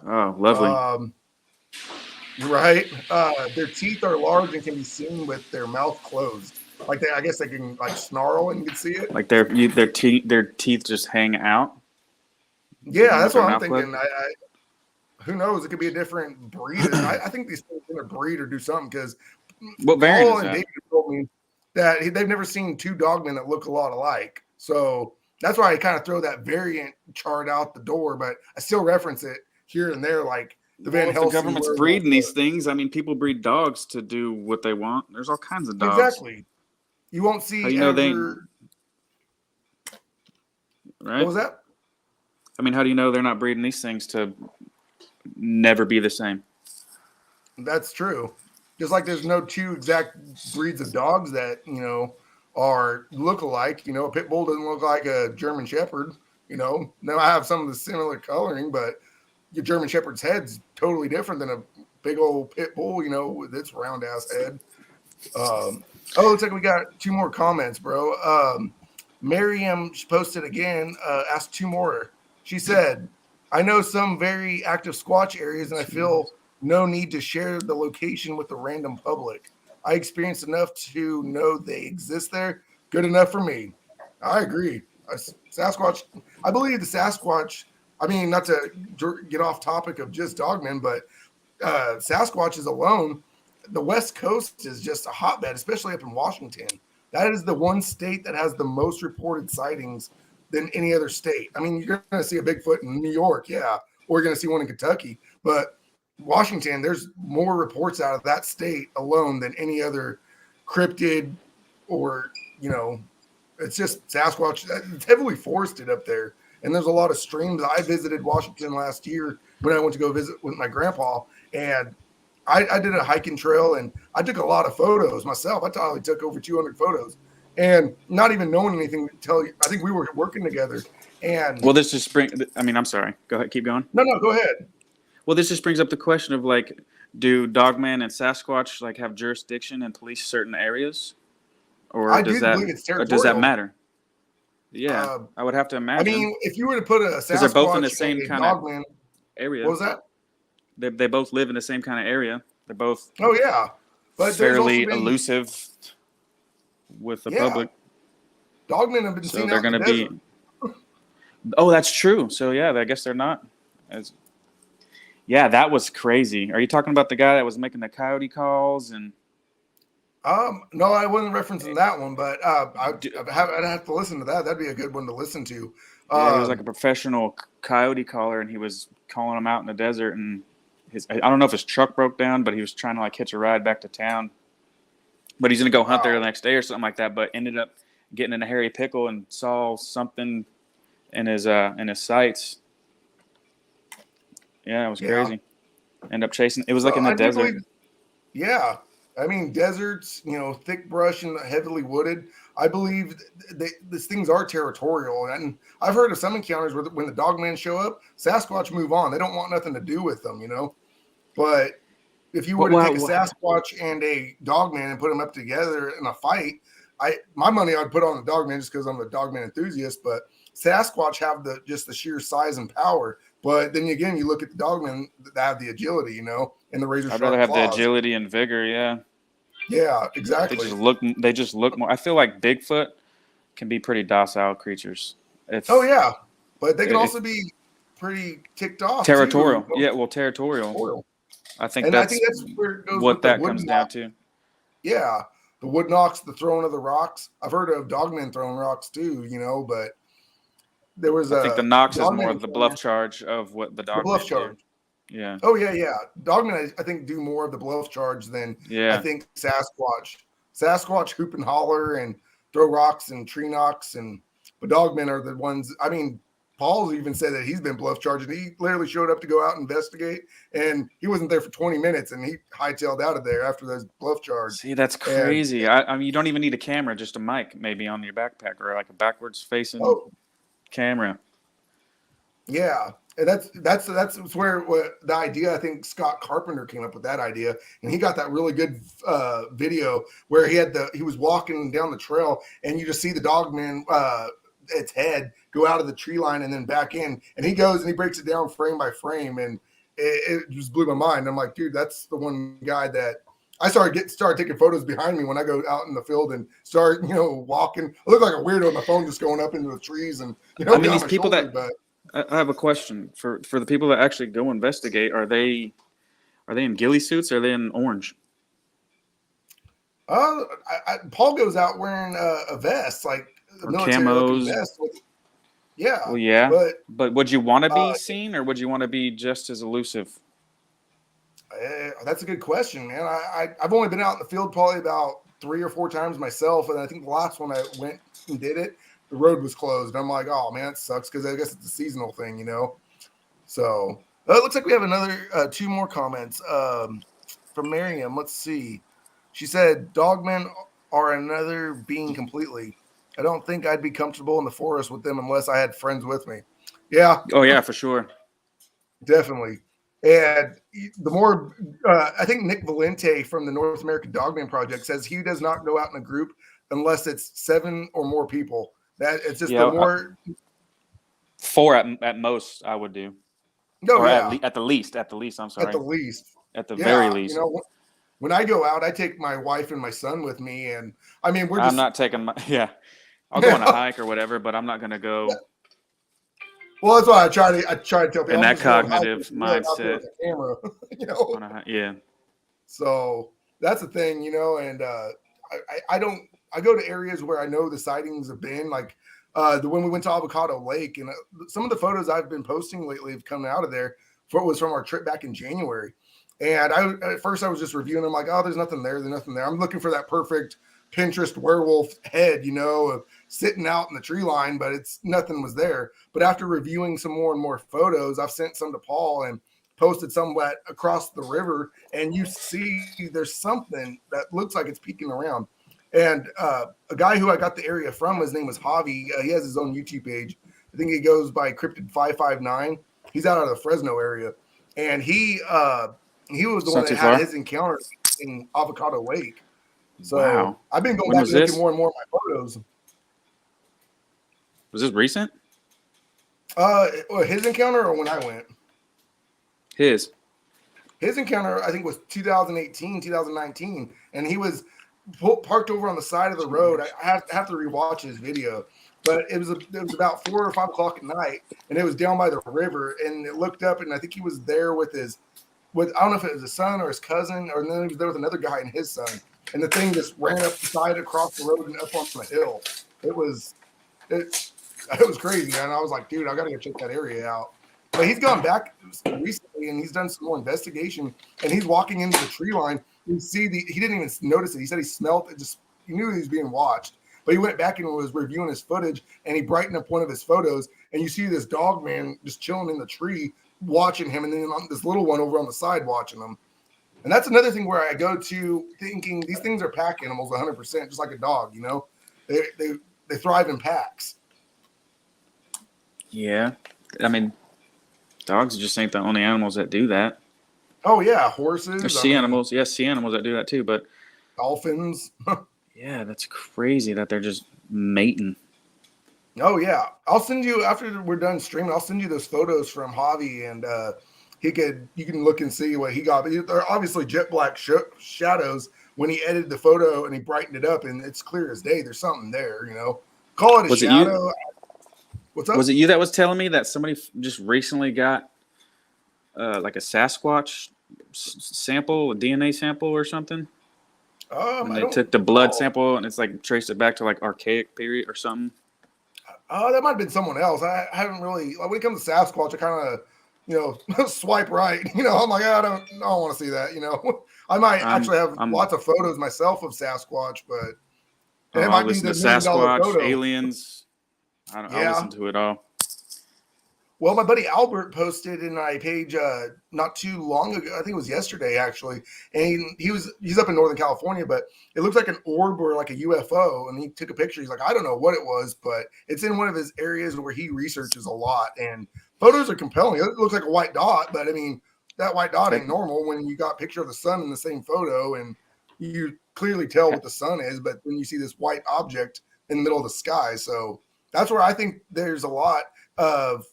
Oh, lovely. Right. Their teeth are large and can be seen with their mouth closed. Like I guess they can like snarl and you can see it. Like their teeth just hang out. Yeah, Even with that's their what I'm mouth thinking. closed? Who knows? It could be a different breed. I think these things are going to breed or do something because What variant Paul is and that? David told me that they've never seen two dogmen that look a lot alike. So that's why I kind of throw that variant chart out the door, but I still reference it here and there, like the Van Well, if the Helsing government's werewolf. breeding these things, I mean, people breed dogs to do what they want. There's all kinds of dogs. Exactly. You won't How do see you know they? ever. What Right? was that? I mean, how do you know they're not breeding these things to never be the same? That's true. Just like there's no two exact breeds of dogs that, are look alike. A pit bull doesn't look like a German shepherd. Now I have some of the similar coloring, but your German shepherd's head's totally different than a big old pit bull, with its round ass head. Looks like we got 2 more comments, bro. Miriam posted again, asked 2 more. She said, I know some very active Squatch areas, and I feel no need to share the location with the random public. I experienced enough to know they exist there. Good enough for me. I agree. Sasquatch, I believe the Sasquatch, I mean, not to get off topic of just dogmen, but Sasquatches alone, the West Coast is just a hotbed, especially up in Washington. That is the one state that has the most reported sightings than any other state. I mean, you're going to see a Bigfoot in New York, yeah, or you're going to see one in Kentucky, but Washington, there's more reports out of that state alone than any other cryptid or, it's just Sasquatch. It's heavily forested up there. And there's a lot of streams. I visited Washington last year when I went to go visit with my grandpa, and I did a hiking trail, and I took a lot of photos myself. I probably took over 200 photos, and not even knowing anything until I think we were working together. And Well, this just I'm sorry. Go ahead. Keep going. no, go ahead. Well, this just brings up the question of like, do Dogman and Sasquatch like have jurisdiction and police certain areas, or I does do that believe it's matter? Yeah, I would have to I imagine. mean, if you were to put a Because they're both in the Sasquatch same and a kind of dogman, area. what was that? They both live in the same kind of area. They're both Oh yeah, but fairly there's also elusive with the public. Dogmen have been So seen they're out in going the to desert. be. Oh, that's true. So yeah, I guess they're not as. Yeah, that was crazy. Are you talking about the guy that was making the coyote calls and? No, I wasn't referencing that one, but I'd have to listen to that. That'd be a good one to listen to. Yeah, he was like a professional coyote caller, and he was calling them out in the desert. And I don't know if his truck broke down, but he was trying to like hitch a ride back to town. But he's gonna go hunt there the next day or something like that. But ended up getting in a hairy pickle and saw something in his sights. Yeah, it was crazy. End up chasing. It was like in the desert. Yeah. I mean, deserts, thick brush and heavily wooded. I believe these things are territorial. And I've heard of some encounters where when the dogmen show up, Sasquatch move on. They don't want nothing to do with them, But if you were to take a Sasquatch and a dogman and put them up together in a fight, my money I'd put on the dogman just because I'm a dogman enthusiast. But Sasquatch have just the sheer size and power. But then again, you look at the dogmen that have the agility, and the razor sharp I'd rather have claws. the agility and vigor. Yeah. Yeah, exactly. They just look more. I feel like Bigfoot can be pretty docile creatures. Yeah, but they can also be pretty ticked off. Territorial. Too. Yeah, well, territorial. I think that's where it goes what that comes down to. Yeah, the wood knocks, the throwing of the rocks. I've heard of dogmen throwing rocks too, but there was I think the knocks is more of the bluff charge of what the dogmen bluff charge. do. Yeah. Oh yeah. Dogmen, I think, do more of the bluff charge than I think Sasquatch. Sasquatch hoop and holler and throw rocks and tree knocks, but dogmen are the ones. I mean, Paul's even said that he's been bluff charging. He literally showed up to go out and investigate, and he wasn't there for 20 minutes, and he hightailed out of there after those bluff charges. See, that's crazy. I mean, you don't even need a camera, just a mic maybe on your backpack or like a backwards facing camera. Yeah, and that's where the idea. I think Scott Carpenter came up with that idea, and he got that really good video where he was walking down the trail, and you just see the Dogman its head go out of the tree line and then back in, and he goes and he breaks it down frame by frame, and it just blew my mind. I'm like, dude, that's the one guy that I started taking photos behind me when I go out in the field and start, walking. I look like a weirdo on my phone, just going up into the trees and I mean, these my people shoulder, that I have a question for the people that actually go investigate. Are they in ghillie suits? Or are they in orange? Paul goes out wearing a vest, like a Or military-looking camos? vest. Yeah, Well, yeah. But would you want to be uh, seen, or would you want to be just as elusive? that's a good question, man. I've only been out in the field probably about 3 or 4 times myself, and I think the last one I went and did it, the road was closed. I'm like, oh man, it sucks because I guess it's a seasonal thing, So it looks like we have another 2 more comments from Miriam. Let's see. She said, "Dogmen are another being completely. I don't think I'd be comfortable in the forest with them unless I had friends with me." Yeah, Oh yeah, for sure. definitely. And the more, I think Nick Valente from the North American Dogman Project says he does not go out in a group unless it's 7 or more people. That it's just Yeah, the more 4 at most I would do, no, or yeah, at the least. At the least, I'm at sorry. the least, At the very yeah. least. When I go out, I take my wife and my son with me, and I mean, we're I'm just not taking my I'll go on a hike or whatever, but I'm not gonna go well, that's why I try to tell people in I'm that just going hiking, cognitive really out there mindset with a camera, on a hike. Yeah. So that's the thing, and I don't. I go to areas where I know the sightings have been, like when we went to Avocado Lake, and some of the photos I've been posting lately have come out of there. Was from our trip back in January, and at first I was just reviewing them like, oh, there's nothing there, there's nothing there. I'm looking for that perfect Pinterest werewolf head, of sitting out in the tree line, but nothing was there. But after reviewing some more and more photos, I've sent some to Paul and posted somewhat across the river, and you see there's something that looks like it's peeking around. And a guy who I got the area from, his name was Javi. He has his own YouTube page. I think he goes by Cryptid559. He's out of the Fresno area, and he was the one that had his encounter in Avocado Lake. So wow. I've been going When back and looking this? more and more at my photos. Was this recent? His encounter or when I went? His encounter, I think, was 2018, 2019, and he was parked over on the side of the road. I have to rewatch his video, but it was about 4 or 5 o'clock at night, and it was down by the river, and it looked up, and I think he was there with I don't know if it was his son or his cousin, or then he was there with another guy and his son, and the thing just ran up the side across the road and up on the hill. It was crazy, man. I was like, dude, I got to go check that area out. But he's gone back recently, and he's done some more investigation, and he's walking into the tree line. You see he didn't even notice it. He said he smelled it. He knew he was being watched. But he went back and was reviewing his footage, and he brightened up one of his photos, and you see this dog man just chilling in the tree watching him, and then this little one over on the side watching him. And that's another thing where I go to thinking these things are pack animals 100%, just like a dog, They thrive in packs. Yeah. I mean, dogs just ain't the only animals that do that. Oh, yeah. Horses. There's sea animals. Yes, sea animals that do that too, but dolphins. Yeah, that's crazy that they're just mating. Oh, yeah. I'll send you, after we're done streaming, I'll send you those photos from Javi, and you can look and see what he got. But they're obviously jet black shadows when he edited the photo and he brightened it up, and it's clear as day. There's something there, Call it a shadow. What's up? Was it you that was telling me that somebody just recently got like a Sasquatch sample, a DNA sample or something? And they took the blood sample and it's like traced it back to like archaic period or something. Oh, that might have been someone else. I haven't really, when it comes to Sasquatch, I kind of, swipe right. I'm like, I don't want to see that. I might actually have lots of photos myself of Sasquatch, but it might be the Sasquatch, photo. aliens. I'll listen to it all. Well, my buddy Albert posted in my page not too long ago. I think it was yesterday, actually. And he's up in Northern California, but it looks like an orb or like a UFO. And he took a picture. He's like, I don't know what it was, but it's in one of his areas where he researches a lot. And photos are compelling. It looks like a white dot, but I mean, that white dot ain't normal when you got a picture of the sun in the same photo, and you clearly tell what the sun is, but then you see this white object in the middle of the sky. So that's where I think there's a lot of,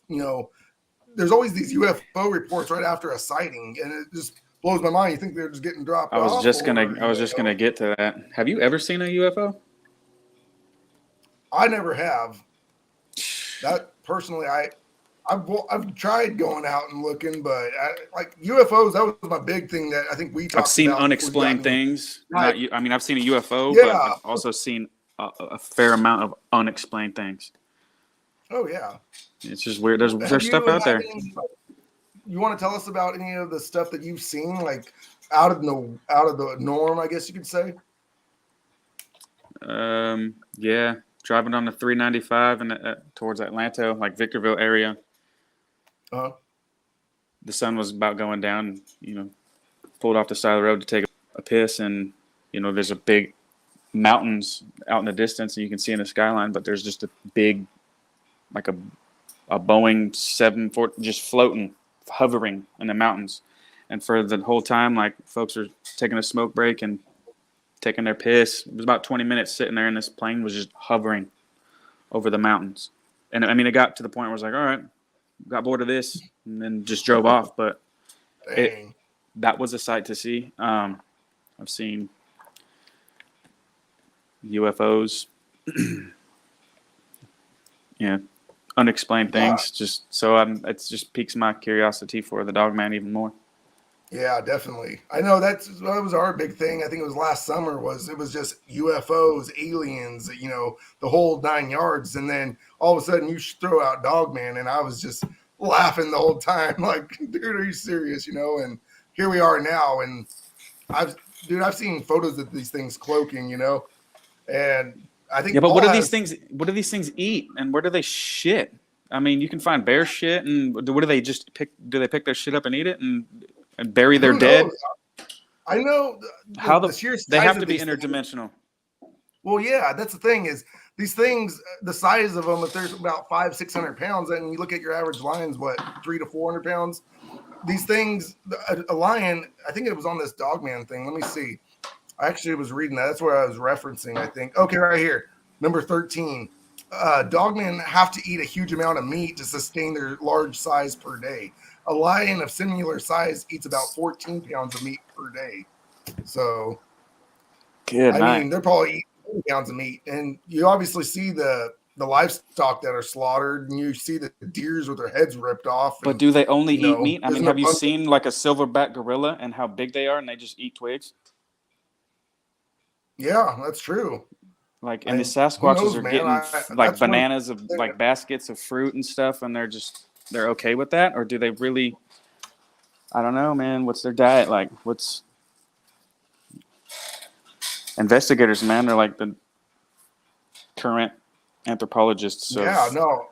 there's always these UFO reports right after a sighting, and it just blows my mind. You think they're just getting dropped off? I was just gonna get to that. Have you ever seen a UFO? I never have. That personally, I've tried going out and looking, but like UFOs, that was my big thing that I think we talked about. I've seen unexplained things. Right. I mean, I've seen a UFO, Yeah. but I've also seen a fair amount of unexplained things. Oh yeah, it's just weird. There's stuff out there. You want to tell us about any of the stuff that you've seen, like out of the norm, I guess you could say? Yeah, driving on the 395 and towards Atlanta, like Victorville area. Uh-huh. The sun was about going down. Pulled off the side of the road to take a piss, and there's a big mountains out in the distance, and you can see in the skyline. But there's just a big, like a Boeing 747 just floating, hovering in the mountains. And for the whole time, like, folks are taking a smoke break and taking their piss. It was about 20 minutes sitting there, and this plane was just hovering over the mountains. And I mean, it got to the point where I was like, all right, got bored of this, and then just drove off. But that was a sight to see. I've seen UFOs. Yeah. Unexplained things. It just piques my curiosity for the Dogman even more. Yeah, definitely. I know that was our big thing. I think it was last summer. It was just UFOs, aliens, the whole 9 yards. And then all of a sudden you throw out Dogman, and I was just laughing the whole time. Like, dude, are you serious? And here we are now. And I've seen photos of these things cloaking, and I think. Yeah, but what do these things eat, and where do they shit? I mean, you can find bear shit, and what do they just pick? Do they pick their shit up and eat it and bury their dead? I know the sheer size they have to be interdimensional. Well, yeah, that's the thing is these things, the size of them, if there's about 500-600 pounds, and you look at your average lion's 300 to 400 pounds. These things, a lion, I think it was on this Dogman thing. Let me see. I actually was reading that. That's where I was referencing, I think. Okay, right here. Number 13. Dogmen have to eat a huge amount of meat to sustain their large size per day. A lion of similar size eats about 14 pounds of meat per day. So, I mean, they're probably eating 20 pounds of meat. And you obviously see the livestock that are slaughtered, and you see the deers with their heads ripped off. But do they only eat meat? I mean, have you seen like a silverback gorilla and how big they are, and they just eat twigs? Yeah, that's true. Like, and the Sasquatches are getting bananas of like baskets of fruit and stuff, and they're okay with that, or do they really? I don't know, man. What's their diet like? What's investigators, man? They're like the current anthropologists. Yeah, no.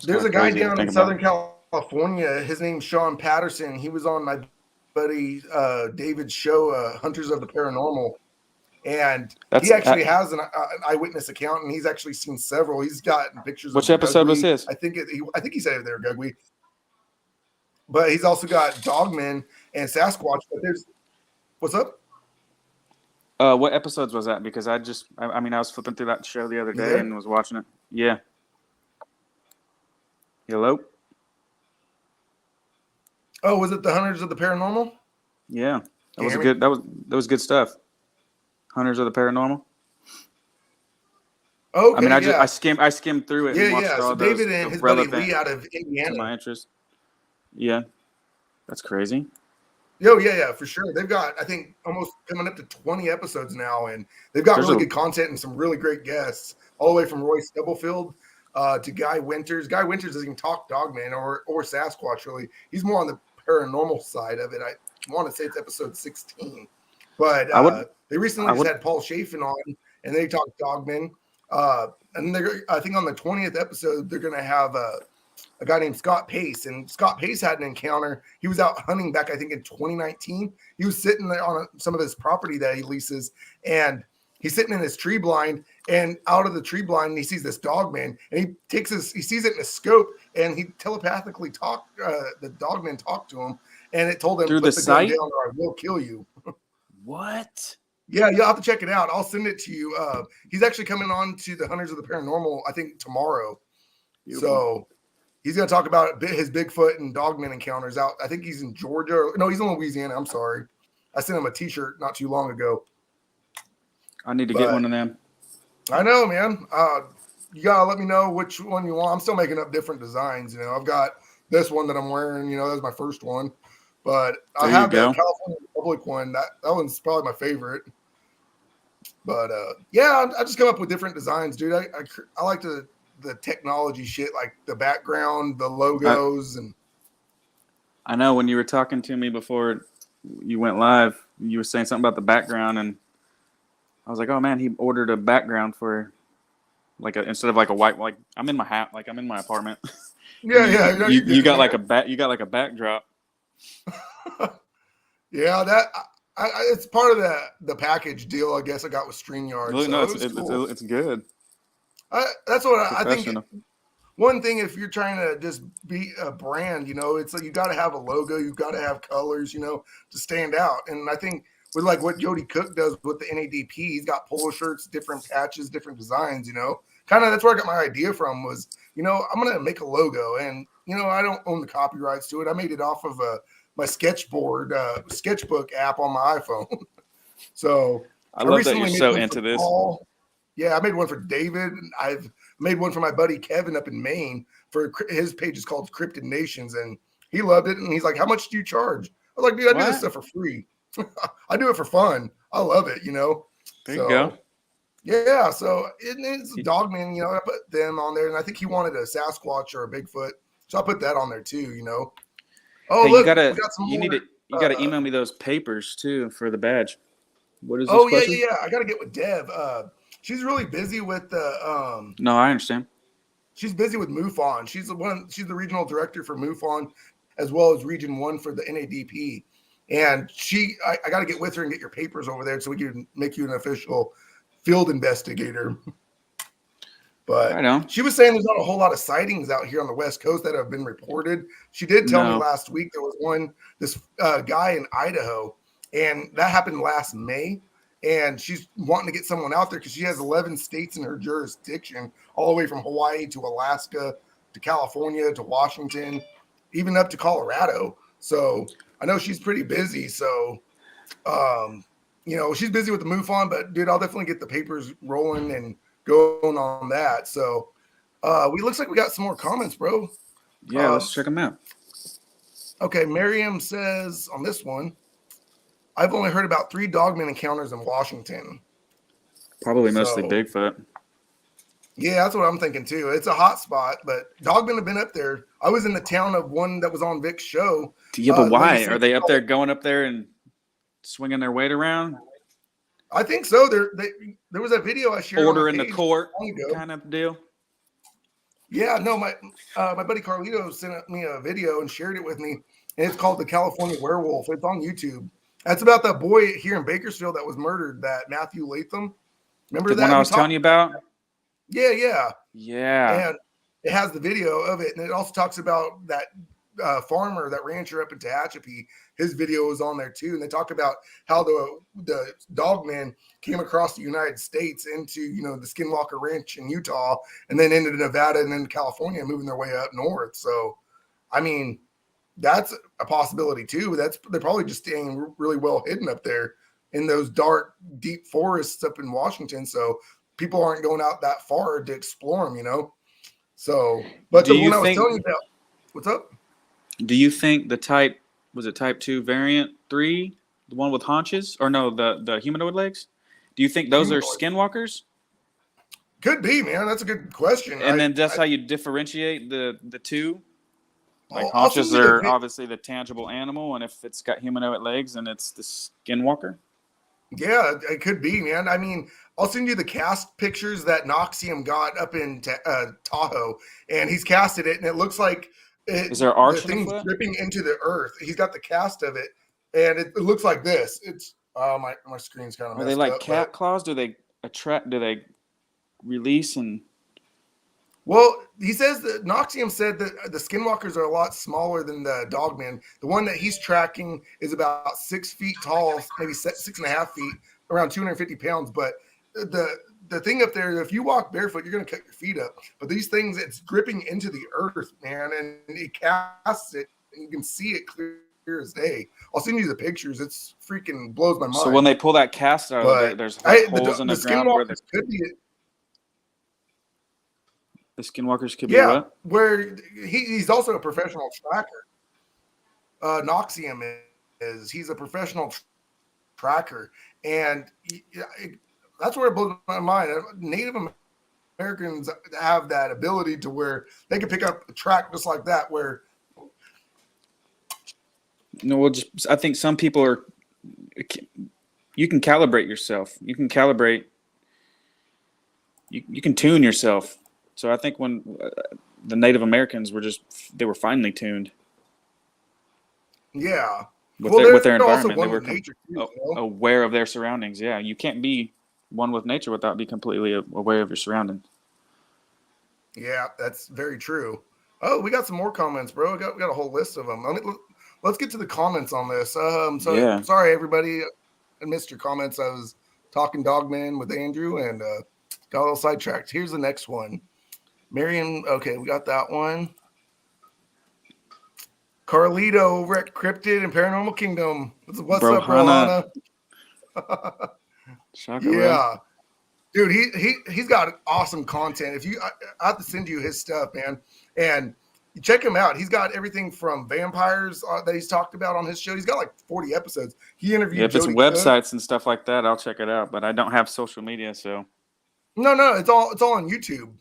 There's a guy down in Southern California. His name's Sean Patterson. He was on my buddy David's show, Hunters of the Paranormal, and he actually has an eyewitness account, and he's actually seen several. He's gotten pictures. Which episode was his? I think he said it there, Gugwe. But he's also got Dogman and Sasquatch. But what's up? What episodes was that? Because I was flipping through that show the other day and was watching it. Yeah. Hello. Oh, was it the Hunters of the Paranormal? Yeah, that was good stuff. Hunters of the Paranormal. Okay, I mean, I skimmed through it. Yeah, and watched yeah. all So David and his buddy Lee out of Indiana. To my interest. Yeah, that's crazy. Yeah, for sure. They've got, I think, almost coming up to 20 episodes now, and they've got really good content and some really great guests, all the way from Roy Stubblefield to Guy Winters. Guy Winters doesn't even talk Dogman or Sasquatch, really. He's more on the paranormal side of it. I want to say it's episode 16. But they recently had Paul Chafin on, and they talked Dogman. And I think on the 20th episode, they're going to have a guy named Scott Pace. And Scott Pace had an encounter. He was out hunting back, I think, in 2019. He was sitting there on some of his property that he leases, and He's sitting in his tree blind, and out of the tree blind, he sees this Dogman, and he sees it in a scope, and he telepathically the Dogman talked to him, and it told him, Through put the the gun sight? down or I will kill you. What? Yeah, you'll have to check it out. I'll send it to you. He's actually coming on to the Hunters of the Paranormal, I think, tomorrow. Beautiful. So he's going to talk about his Bigfoot and Dogman encounters out. I think he's in Georgia. No, he's in Louisiana. I'm sorry. I sent him a T-shirt not too long ago. I need to get one of them. I know, man. You got to let me know which one you want. I'm still making up different designs. You know, I've got this one that I'm wearing. You know, that's my first one. But I have the California Republic one. That one's probably my favorite. But yeah, I just come up with different designs, dude. I like the technology shit, like the background, the logos, and I know when you were talking to me before you went live, you were saying something about the background, and I was like, oh man, he ordered a background for instead of like a white, like I'm in my hat, like I'm in my apartment. Yeah. You got like a backdrop. Yeah, that it's part of the package deal, I guess. I got with StreamYard. Really, so no, cool. it's good. That's what I think. One thing, if you're trying to just be a brand, you know, it's like you got to have a logo, you got to have colors, you know, to stand out. And I think with like what Jody Cook does with the NADP, he's got polo shirts, different patches, different designs, you know. Kind of that's where I got my idea from was, you know, I'm going to make a logo. And, you know, I don't own the copyrights to it. I made it off of my sketchbook app on my iPhone. So I love that you're so into this. Paul. Yeah, I made one for David. I've made one for my buddy Kevin up in Maine. For his page is called Cryptid Nations, and he loved it. And he's like, "How much do you charge?" I was like, "Dude, I do this stuff for free. I do it for fun. I love it, you know." There you go. Yeah, so it's Dogman. You know, I put them on there, and I think he wanted a Sasquatch or a Bigfoot, so I put that on there too. You know. Oh, hey, look, you gotta email me those papers too for the badge. What is this? Oh question? yeah. I got to get with Dev. She's really busy with the. No, I understand. She's busy with MUFON. She's the regional director for MUFON, as well as Region 1 for the NADP. And I got to get with her and get your papers over there so we can make you an official field investigator. But she was saying there's not a whole lot of sightings out here on the West Coast that have been reported. She did tell me last week there was this guy in Idaho, and that happened last May. And she's wanting to get someone out there because she has 11 states in her jurisdiction, all the way from Hawaii to Alaska to California to Washington, even up to Colorado. So I know she's pretty busy. So, you know, she's busy with the MUFON, but dude, I'll definitely get the papers rolling and going on that. So looks like we got some more comments, bro. Yeah, let's check them out. Okay, Miriam says on this one, I've only heard about 3 Dogman encounters in Washington. Probably mostly Bigfoot. Yeah, that's what I'm thinking too. It's a hot spot, but Dogman have been up there. I was in the town of one that was on Vic's show. Yeah, but why? Are they up there going up there and swinging their weight around? I think so. There was a video I shared. Order in the court kind of deal. Yeah, no, my buddy Carlito sent me a video and shared it with me, and it's called The California Werewolf. It's on YouTube. That's about that boy here in Bakersfield that was murdered, that Matthew Latham. Remember that? The one I was telling you about? Yeah. And it has the video of it, and it also talks about that farmer, that rancher up in Tehachapi. His video is on there too, and they talk about how the Dogman came across the United States into, you know, the Skinwalker Ranch in Utah, and then into Nevada and then California, moving their way up north. So, I mean, that's a possibility too. They're probably just staying really well hidden up there in those dark, deep forests up in Washington. So people aren't going out that far to explore them, you know? So, but the one I was telling you about, what's up? Do you think the type 2 variant 3, the one with haunches, or no, the humanoid legs? Do you think those are skinwalkers? Could be, man. That's a good question. And then that's how you differentiate the two? Like haunches are obviously the tangible animal, and if it's got humanoid legs, then it's the skinwalker. Yeah, it could be, man. I mean, I'll send you the cast pictures that Noxium got up in Tahoe, and he's casted it, and it looks like is there arch the thing's dripping into the earth. He's got the cast of it, and it looks like this. It's my screen's kind of. Are they like cat claws? Do they attract? Do they release and? Well, he says that Noxium said that the skinwalkers are a lot smaller than the Dogman. The one that he's tracking is about 6 feet tall, maybe 6.5 feet, around 250 pounds. But the thing up there, if you walk barefoot, you're going to cut your feet up. But these things, it's gripping into the earth, man, and it casts it, and you can see it clear as day. I'll send you the pictures. It's freaking blows my mind. So when they pull that cast out, there's holes in the ground where the could be. The skinwalkers could be what? Where he's also a professional tracker. Noxium he's a professional tracker, and that's where it blows my mind. Native Americans have that ability to where they can pick up a track just like that. Where I think some people are. You can calibrate yourself. You can calibrate. You can tune yourself. So I think when the Native Americans they were finely tuned. Yeah. With their environment, they were nature too, aware of their surroundings. Yeah, you can't be one with nature without being completely aware of your surroundings. Yeah, that's very true. Oh, we got some more comments, bro. We got a whole list of them. Let's get to the comments on this. Sorry, everybody. I missed your comments. I was talking Dogman with Andrew and got a little sidetracked. Here's the next one. Marion, okay, we got that one. Carlito over at Cryptid and Paranormal Kingdom. What's up, Rohana? Yeah. Dude, he's got awesome content. I have to send you his stuff, man. And check him out. He's got everything from vampires that he's talked about on his show. He's got like 40 episodes. He interviewed if it's websites and stuff like that, I'll check it out. But I don't have social media, so. No, it's all on YouTube.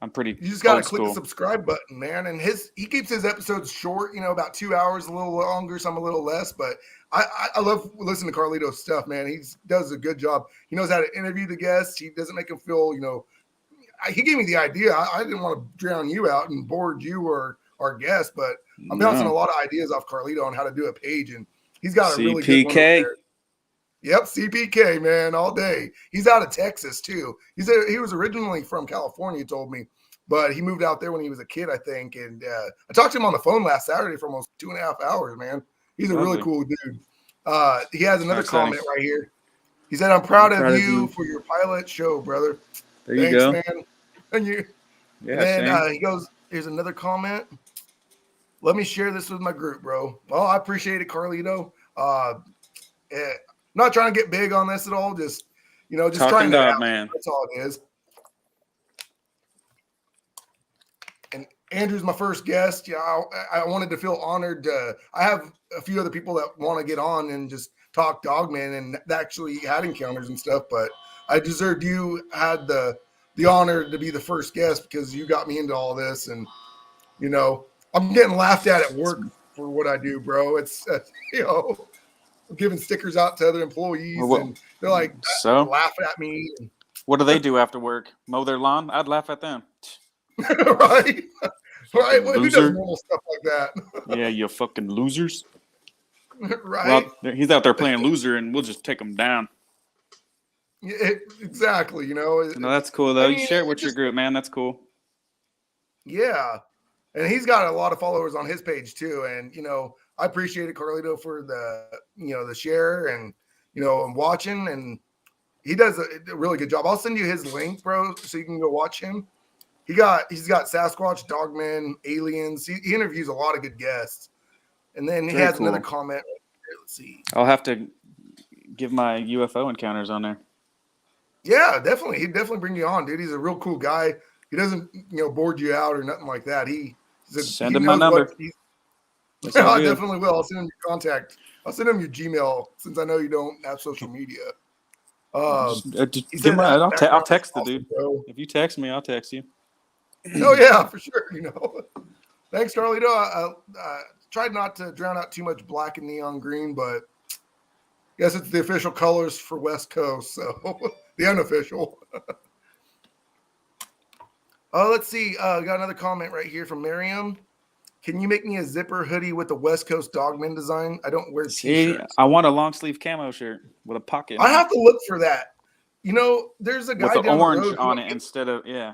I'm pretty. You just gotta click the subscribe button, man. And he keeps his episodes short, about 2 hours, a little longer, some a little less. But I love listening to Carlito's stuff, man. He does a good job. He knows how to interview the guests. He doesn't make them feel, he gave me the idea. I didn't want to drown you out and board you or our guest, but I'm bouncing a lot of ideas off Carlito on how to do a page, and he's got a really good one there. Yep, CPK, man, all day. He's out of Texas, too. He was originally from California, he told me, but he moved out there when he was a kid, I think, and I talked to him on the phone last Saturday for almost 2.5 hours, man. He's a really cool dude. He has another comment right here. He said, I'm proud of you for your pilot show, brother. There you go. Thanks, man. And he goes, here's another comment. Let me share this with my group, bro. Well, I appreciate it, Carlito. Not trying to get big on this at all. Just trying to out, man. That's all it is. And Andrew's my first guest. Yeah, I wanted to feel honored. I have a few other people that want to get on and just talk Dogman and actually had encounters and stuff, but I deserved you had the honor to be the first guest because you got me into all this, and I'm getting laughed at work for what I do, bro. It's I'm giving stickers out to other employees, and they're like laughing at me. What do they do after work? Mow their lawn? I'd laugh at them. Right. Well, who does normal stuff like that? Yeah, you fucking losers. Right. Well, he's out there playing loser, and we'll just take him down. Yeah, exactly. No, that's cool though. You share it with your group, man. That's cool. Yeah, and he's got a lot of followers on his page too. And I appreciate it, Carlito, for the share and and watching. And he does a really good job. I'll send you his link, bro, so you can go watch him. He's got Sasquatch, Dogman, aliens. He interviews a lot of good guests. And then he has another comment. Let's see. I'll have to give my UFO encounters on there. Yeah, definitely. He'd definitely bring you on, dude. He's a real cool guy. He doesn't, board you out or nothing like that. Send him my number. I definitely will. I'll send him your contact. I'll send him your Gmail since I know you don't have social media. I'll text the dude. Bro. If you text me, I'll text you. Oh yeah, for sure. Thanks, Carlito. I tried not to drown out too much black and neon green, but I guess it's the official colors for West Coast, so the unofficial. Let's see. Got another comment right here from Miriam. Can you make me a zipper hoodie with the West Coast Dogman design? I don't wear t-shirts. I want a long sleeve camo shirt with a pocket. I have to look for that. You know, there's a with guy the down the orange road. on it instead of the Yeah,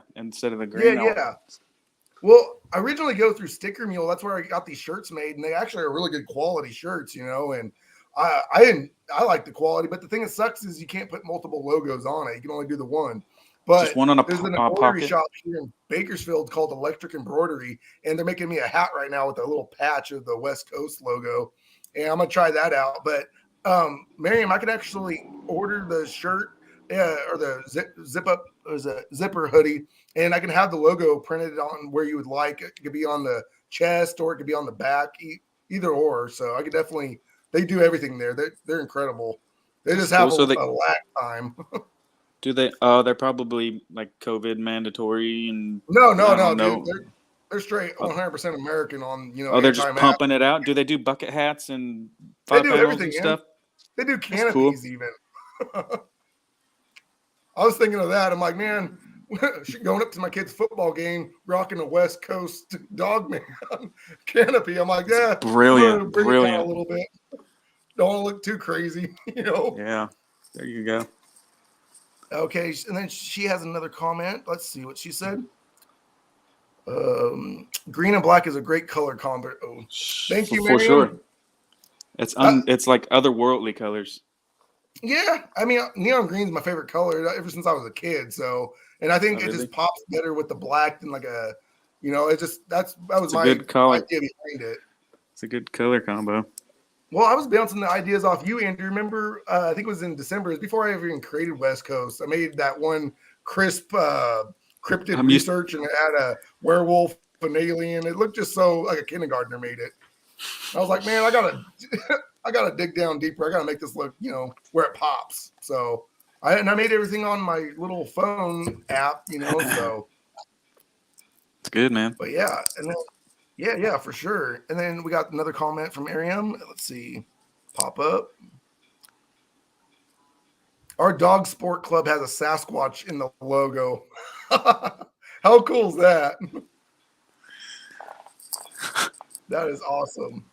green. yeah. Well, I originally go through Sticker Mule. That's where I got these shirts made, and they actually are really good quality shirts, you know. And I like the quality, but the thing that sucks is you can't put multiple logos on it. You can only do the one. Just But one on there's an a embroidery pocket. shop here in Bakersfield called Electric Embroidery, and they're making me a hat right now with a little patch of the West Coast logo, and I'm gonna try that out. But Miriam, I could actually order the shirt or the zip up or the zipper hoodie, and I can have the logo printed on where you would like. It could be on the chest or it could be on the back, either or. So I could definitely. They do everything there. They're incredible. They That's just have cool. So a lag time. do they? Oh, they're probably like COVID mandatory, and No, I no, don't dude. know. They're straight 100% American on Oh, they're just anti-mask. pumping it out. Do they do bucket hats and They 5 do panels everything, and man. stuff? They do That's cool. canopies even. I was thinking of that. I'm like, man, going up to my kid's football game, rocking a West Coast Dogman canopy. I'm like, yeah, Brilliant, bring it down a brilliant. little bit. Don't want to look too crazy, you know. Yeah, there you go. Okay, and then she has another comment. Let's see what she said. Green and black is a great color combo. Oh, thank you, For sure. Miriam. It's like otherworldly colors. Yeah, I mean, neon green is my favorite color ever since I was a kid. So, and I think Oh, it really? just pops better with the black than like a, it just that was It's a my good color. idea behind it. It's a good color combo. Well, I was bouncing the ideas off you, Andrew. Remember, I think it was in December. It was before I ever even created West Coast. I made that one crisp cryptid research, and it had a werewolf, an alien. It looked just so like a kindergartner made it. I was like, man, I gotta dig down deeper. I gotta make this look, where it pops. So I made everything on my little phone app, so It's good, man. but yeah, and then yeah, for sure. And then we got another comment from Miriam. Let's see. Pop up. Our dog sport club has a Sasquatch in the logo. How cool is that? That is awesome.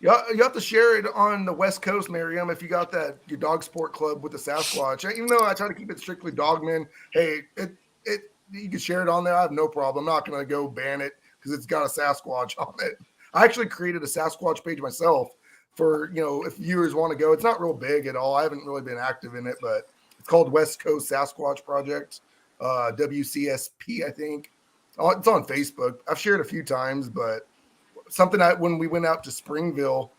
You have to share it on the West Coast, Miriam, if you got your dog sport club with the Sasquatch. Even though I try to keep it strictly Dogman, hey, you can share it on there. I have no problem. I'm not going to go ban it because it's got a Sasquatch on it. I actually created a Sasquatch page myself for, if viewers want to go. It's not real big at all. I haven't really been active in it, but it's called West Coast Sasquatch Project, WCSP, I think. It's on Facebook. I've shared a few times, but something when we went out to Springville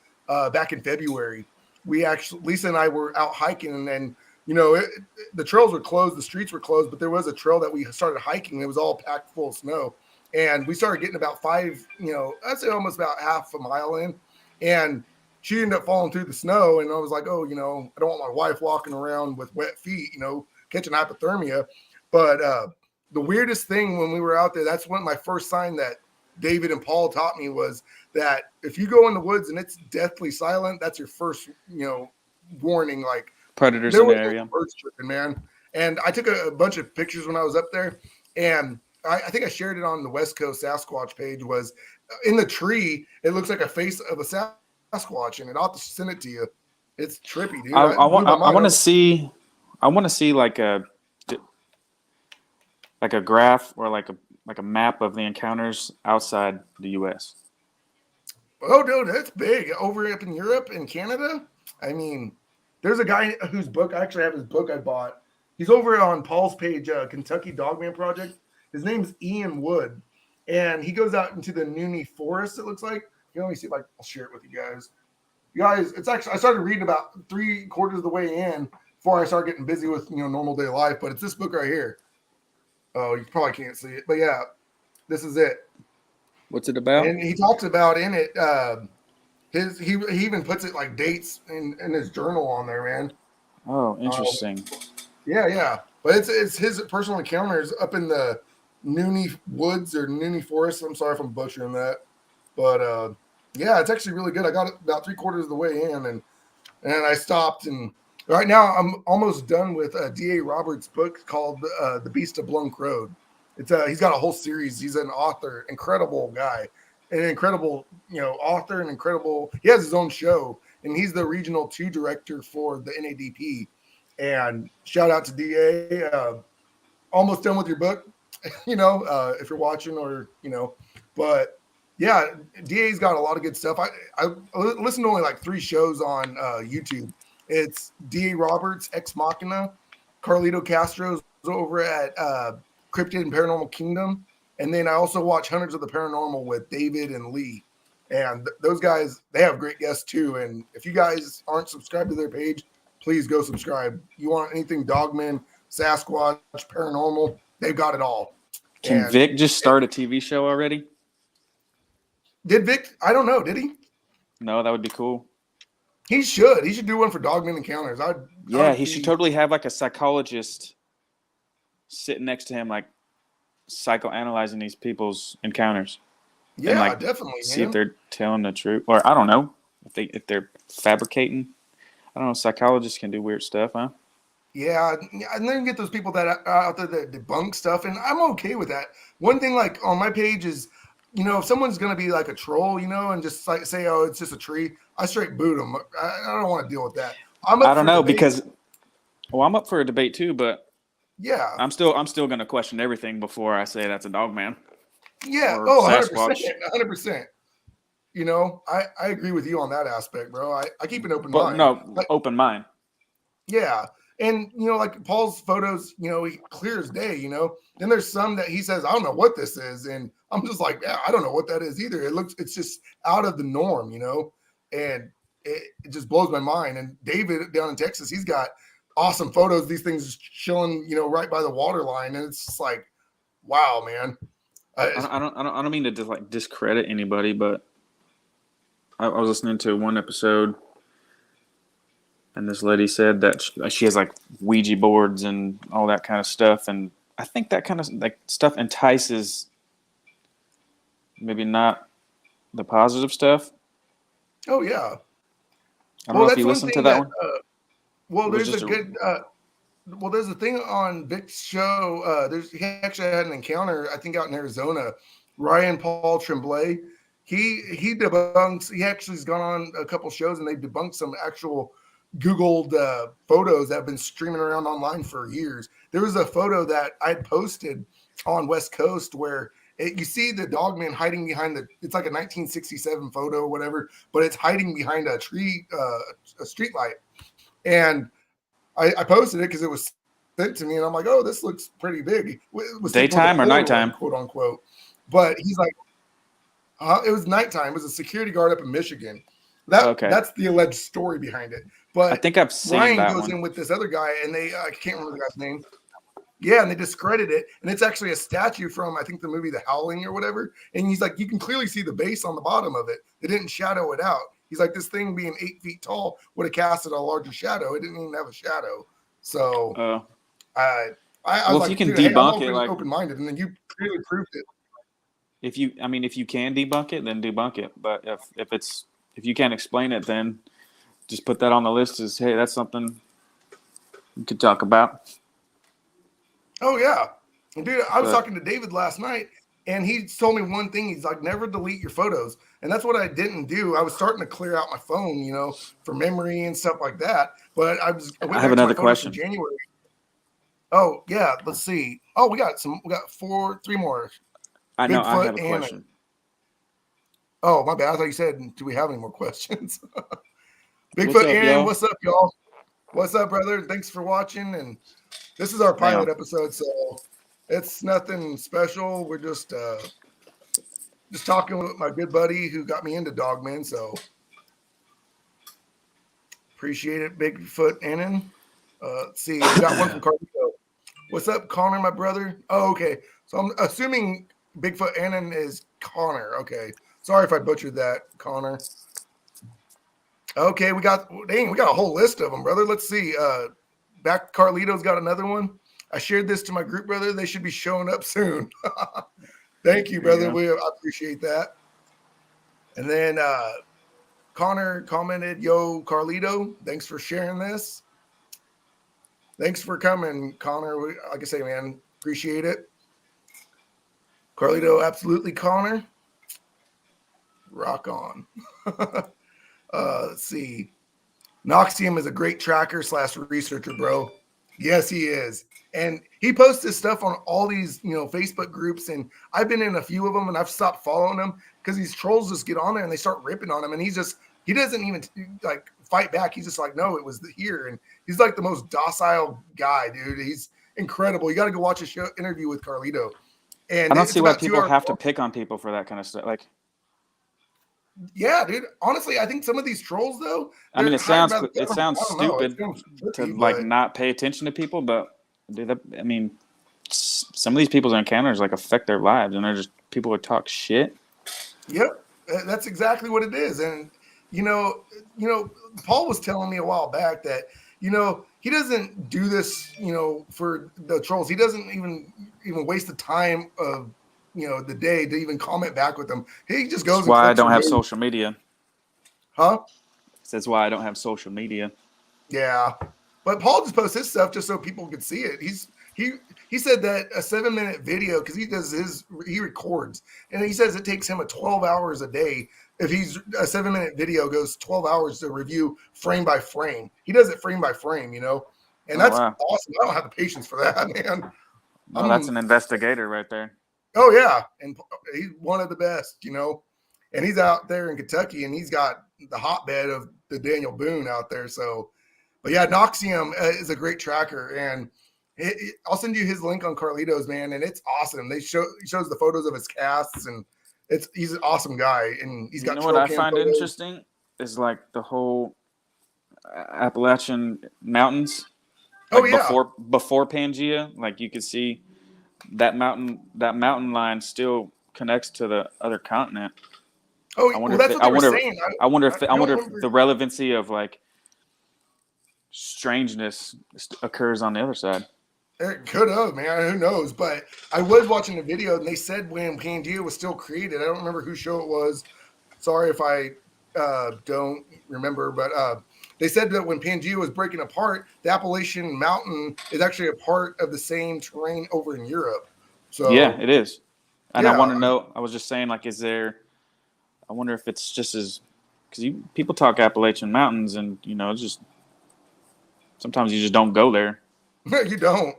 back in February, Lisa and I were out hiking, and then, the trails were closed, the streets were closed, but there was a trail that we started hiking. It was all packed full of snow. And we started getting about I'd say almost about half a mile in. And she ended up falling through the snow. And I was like, oh, I don't want my wife walking around with wet feet, catching hypothermia. But the weirdest thing when we were out there, that's when my first sign that David and Paul taught me was that if you go in the woods and it's deathly silent, that's your first, warning. Like, predators in the area. Birds chirping, man. And I took a bunch of pictures when I was up there, and I think I shared it on the West Coast Sasquatch page. Was in the tree, it looks like a face of a Sasquatch, and I'll have to send it to you. It's trippy, dude. I want to see like a graph or like a map of the encounters outside the U.S. Oh, dude, that's big. Over up in Europe and Canada, I mean, there's a guy whose book, I actually have his book I bought. He's over on Paul's page, Kentucky Dogman Project. His name's Ian Wood, and he goes out into the Noonie Forest, it looks like. Let me see if I'll share it with you guys. You guys, it's actually, I started reading about 3/4 of the way in before I start getting busy with, normal day life, but it's this book right here. Oh, you probably can't see it, but yeah, this is it. What's it about? And he talks about in it, he even puts it like dates in his journal on there, man. Oh, interesting. Yeah. But it's his personal encounters up in the Noonie Woods or Noonie Forest. I'm sorry if I'm butchering that. But yeah, it's actually really good. I got it about 3/4 of the way in, and I stopped, and right now I'm almost done with D.A. Roberts' book called The Beast of Blunk Road. It's he's got a whole series. He's an author, incredible guy, an incredible author, and incredible. He has his own show. and he's the regional 2 director for the NADP. And shout out to DA. Almost done with your book, if you're watching but yeah, DA's got a lot of good stuff. I listen to only like 3 shows on YouTube. It's DA Roberts, Ex Machina, Carlito Castro's over at Cryptid and Paranormal Kingdom. And then I also watch Hunters of the Paranormal with David and Lee. And those guys, they have great guests too. And if you guys aren't subscribed to their page, please go subscribe. You want anything Dogman, Sasquatch, Paranormal, they've got it all. Can Vic just start a TV show already? Did Vic? I don't know. Did he? No, that would be cool. He should. He should do one for Dogman Encounters. He should totally have like a psychologist sitting next to him, like psychoanalyzing these people's encounters. Yeah, and, like, definitely. See if they're telling the truth, or I don't know if they're fabricating. I don't know. Psychologists can do weird stuff, huh? Yeah, and then you get those people that are out there that debunk stuff, and I'm okay with that. One thing, like on my page, is if someone's gonna be like a troll, and just like say, "Oh, it's just a tree," I straight boot them. I don't want to deal with that. I don't know because, I'm up for a debate too, but yeah, I'm still gonna question everything before I say that's a Dogman. Yeah, 100%, 100%. I agree with you on that aspect, bro. I keep an open mind. No, open mind. Yeah. And, like Paul's photos, he clear as day, Then there's some that he says, I don't know what this is. And I'm just like, yeah, I don't know what that is either. It's just out of the norm, and it just blows my mind. And David down in Texas, he's got awesome photos. These things chilling, right by the water line. And it's just like, wow, man. I don't mean to just like discredit anybody, but I was listening to one episode, and this lady said that she has like Ouija boards and all that kind of stuff, and I think that kind of like stuff entices maybe not the positive stuff. Oh yeah. I don't know if you listened to that one. There's a good. There's a thing on Vic's show. He actually had an encounter, I think, out in Arizona. Ryan Paul Tremblay. He debunks. He actually has gone on a couple shows, and they debunked some actual Googled photos that have been streaming around online for years. There was a photo that I posted on West Coast where you see the Dogman hiding behind it's like a 1967 photo or whatever, but it's hiding behind a tree, a street light. And I posted it because it was sent to me, and I'm like, oh, this looks pretty big. It was daytime or nighttime? Quote unquote. But he's like, it was nighttime. It was a security guard up in Michigan. That's the alleged story behind it. But I think I've seen Ryan that goes one. in with this other guy, and I can't remember the guy's name. Yeah, and they discredit it, and it's actually a statue from, I think, the movie The Howling or whatever. And he's like, you can clearly see the base on the bottom of it. They didn't shadow it out. He's like, this thing being 8 feet tall would have casted a larger shadow. It didn't even have a shadow. So I was like, if you can debunk it, like open-minded, and then you clearly proved it. If you can debunk it, then debunk it. But if you can't explain it, then just put that on the list as, hey, that's something you could talk about. Oh yeah, and dude, I was talking to David last night, and he told me one thing. He's like, never delete your photos, and that's what I didn't do. I was starting to clear out my phone, for memory and stuff like that. But I have another question. January. Oh yeah, let's see. Oh, we got 3 more. I know. I have a question. Oh, my bad. I thought you said, do we have any more questions? Bigfoot Aaron, what's up, y'all? What's up, brother? Thanks for watching. And this is our pilot episode, so it's nothing special. We're just talking with my good buddy who got me into Dogman. So appreciate it, Bigfoot Aaron. Let's see. We got one from Carlito. What's up, Connor, my brother? Oh, okay. So I'm assuming Bigfoot Aaron is Connor. Okay. Sorry if I butchered that, Connor. Okay, we got a whole list of them, brother. Let's see. Back Carlito's got another one. I shared this to my group, brother. They should be showing up soon. Thank you, brother. I appreciate that. And then Connor commented, yo, Carlito, thanks for sharing this. Thanks for coming, Connor. Like I say, man, appreciate it. Carlito, absolutely, Connor. Rock on. Let's see. Noxium is a great tracker / researcher, bro. Yes, he is. And he posts his stuff on all these, Facebook groups. And I've been in a few of them and I've stopped following them because these trolls just get on there and they start ripping on him. And he doesn't even like fight back. He's just like, no, it was here. And he's like the most docile guy, dude. He's incredible. You got to go watch a show interview with Carlito. And I don't see why people have to pick on people for that kind of stuff. Like, yeah, dude. Honestly, I think some of these trolls, though. I mean, it sounds stupid to like not pay attention to people, but dude, I mean, some of these people's encounters like affect their lives, and they're just people who talk shit. Yep, that's exactly what it is. And Paul was telling me a while back that he doesn't do this for the trolls. He doesn't even waste the time of the day to even comment back with them. He just goes. That's why I don't have social media. Huh? That's why I don't have social media. Yeah, but Paul just posts his stuff just so people could see it. He said that a 7-minute video, because he records, and he says it takes him 12 hours a day. If he's a 7-minute video goes 12 hours to review frame by frame. He does it frame by frame, and that's awesome. I don't have the patience for that, man. Well, that's an investigator right there. Oh yeah, and he's one of the best, and he's out there in Kentucky, and he's got the hotbed of the Daniel Boone out there. So, but yeah, Noxium is a great tracker, and I'll send you his link on Carlito's, man, and it's awesome. He shows the photos of his casts, and he's an awesome guy, and he's got. What I find interesting is like the whole Appalachian Mountains. Like before Pangea, like you could see that mountain line still connects to the other continent. Oh, that's what they were saying. I wonder if the relevancy of like strangeness occurs on the other side. It could have, man. Who knows? But I was watching a video, and they said when Pangea was still created. I don't remember whose show it was. Sorry if I don't remember, but they said that when Pangea was breaking apart, the Appalachian Mountain is actually a part of the same terrain over in Europe. So yeah, it is. And I want to know. I was just saying, like, I wonder if it's just as because people talk Appalachian Mountains, and it's just sometimes you just don't go there. You don't.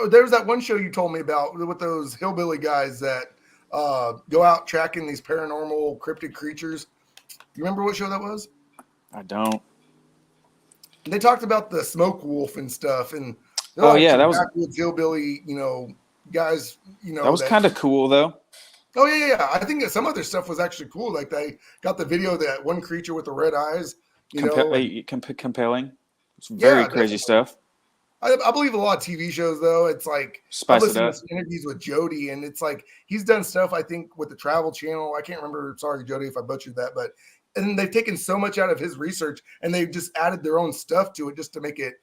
There was that one show you told me about with those hillbilly guys that go out tracking these paranormal cryptid creatures. You remember what show that was? I don't. They talked about the smoke wolf and stuff, and that was hillbilly, guys. That was kind of cool, though. Oh yeah. I think that some other stuff was actually cool. Like they got the video of that one creature with the red eyes. Compelling. It's very crazy stuff. I believe a lot of TV shows, though. It's like I listen to interviews with Jody, and it's like he's done stuff. I think with the Travel Channel. I can't remember. Sorry, Jody, if I butchered that, but and they've taken so much out of his research, and they've just added their own stuff to it just to make it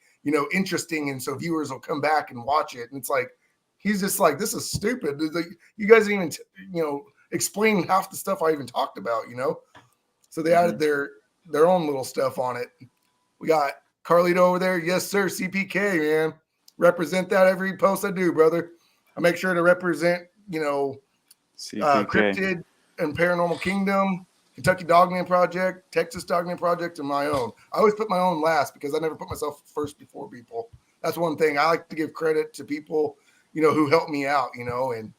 interesting, and so viewers will come back and watch it. And it's like he's just like, this is stupid. Like, you guys didn't even explain half the stuff I even talked about. So they added their own little stuff on it. We got Carlito over there. Yes, sir. CPK, man. Represent that every post I do, brother. I make sure to represent, Cryptid and Paranormal Kingdom, Kentucky Dogman Project, Texas Dogman Project, and my own. I always put my own last because I never put myself first before people. That's one thing. I like to give credit to people, who helped me out, and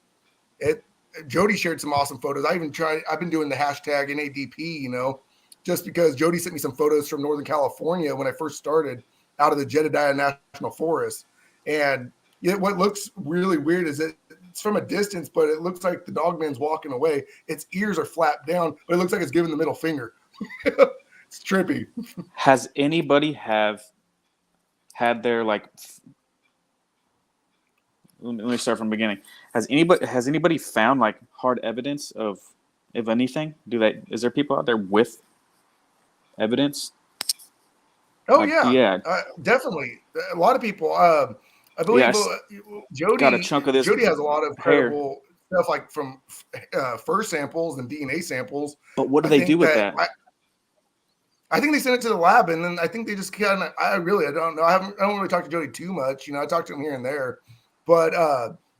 Jody shared some awesome photos. I've been doing the hashtag NADP, just because Jody sent me some photos from Northern California when I first started out of the Jedediah National Forest. And what looks really weird is that it's from a distance, but it looks like the dogman's walking away. Its ears are flapped down, but it looks like it's giving the middle finger. It's trippy. Has anybody had their like? Let me start from the beginning. Has anybody found like hard evidence of anything? Is there people out there with evidence? Oh, yeah. Definitely. A lot of people. I believe Jody got a chunk of this. Jody has a lot of credible stuff, like from fur samples and DNA samples. But what do they do with that? I think they sent it to the lab, and then I think they just kind of. I don't know. I don't really talk to Jody too much. I talk to him here and there, but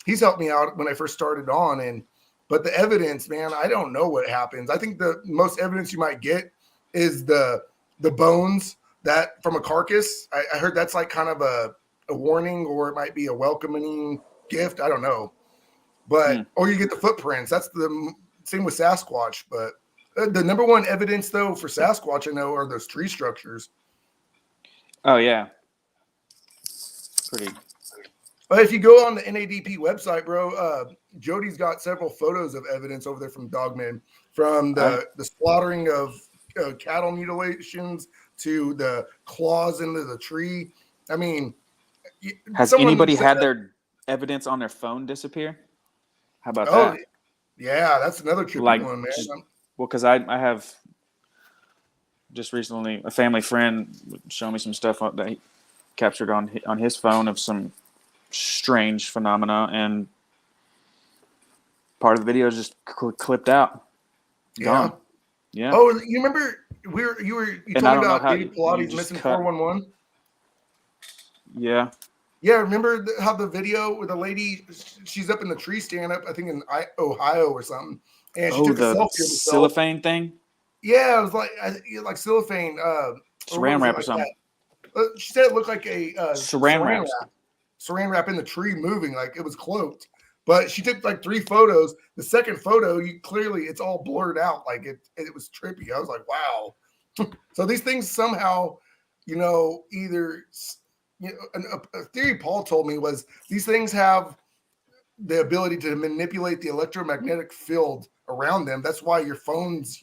he's helped me out when I first started on. But the evidence, man, I don't know what happens. I think the most evidence you might get is the bones that from a carcass. I heard that's like kind of a warning, or it might be a welcoming gift. I don't know. But or you get the footprints. That's the same with Sasquatch. But the number one evidence, though, for Sasquatch, I know, are those tree structures. Oh yeah, pretty. But if you go on the NADP website, bro, Jody's got several photos of evidence over there from Dogman, from the slaughtering of cattle mutilations to the claws into the tree. I mean, has anybody had their evidence on their phone disappear? How about that? Yeah, that's another trippy one, man. Well, because I have just recently a family friend showed me some stuff that he captured on his phone of some strange phenomena, and part of the video is just clipped out. Gone. Yeah. Oh, you remember you told me about David Pilates missing 411? Yeah. Yeah, remember how the video with the lady, she's up in the tree stand up, I think in Ohio or something, and she took a selfie of herself. Cellophane thing? Yeah, it was like cellophane. Saran wrap or something. She said it looked like a saran wrap. Saran wrap in the tree moving, like it was cloaked. But she took like 3 photos. The second photo, it's all blurred out. Like it was trippy. I was like, wow. So these things somehow, either, a theory Paul told me was these things have the ability to manipulate the electromagnetic field around them. That's why your phones,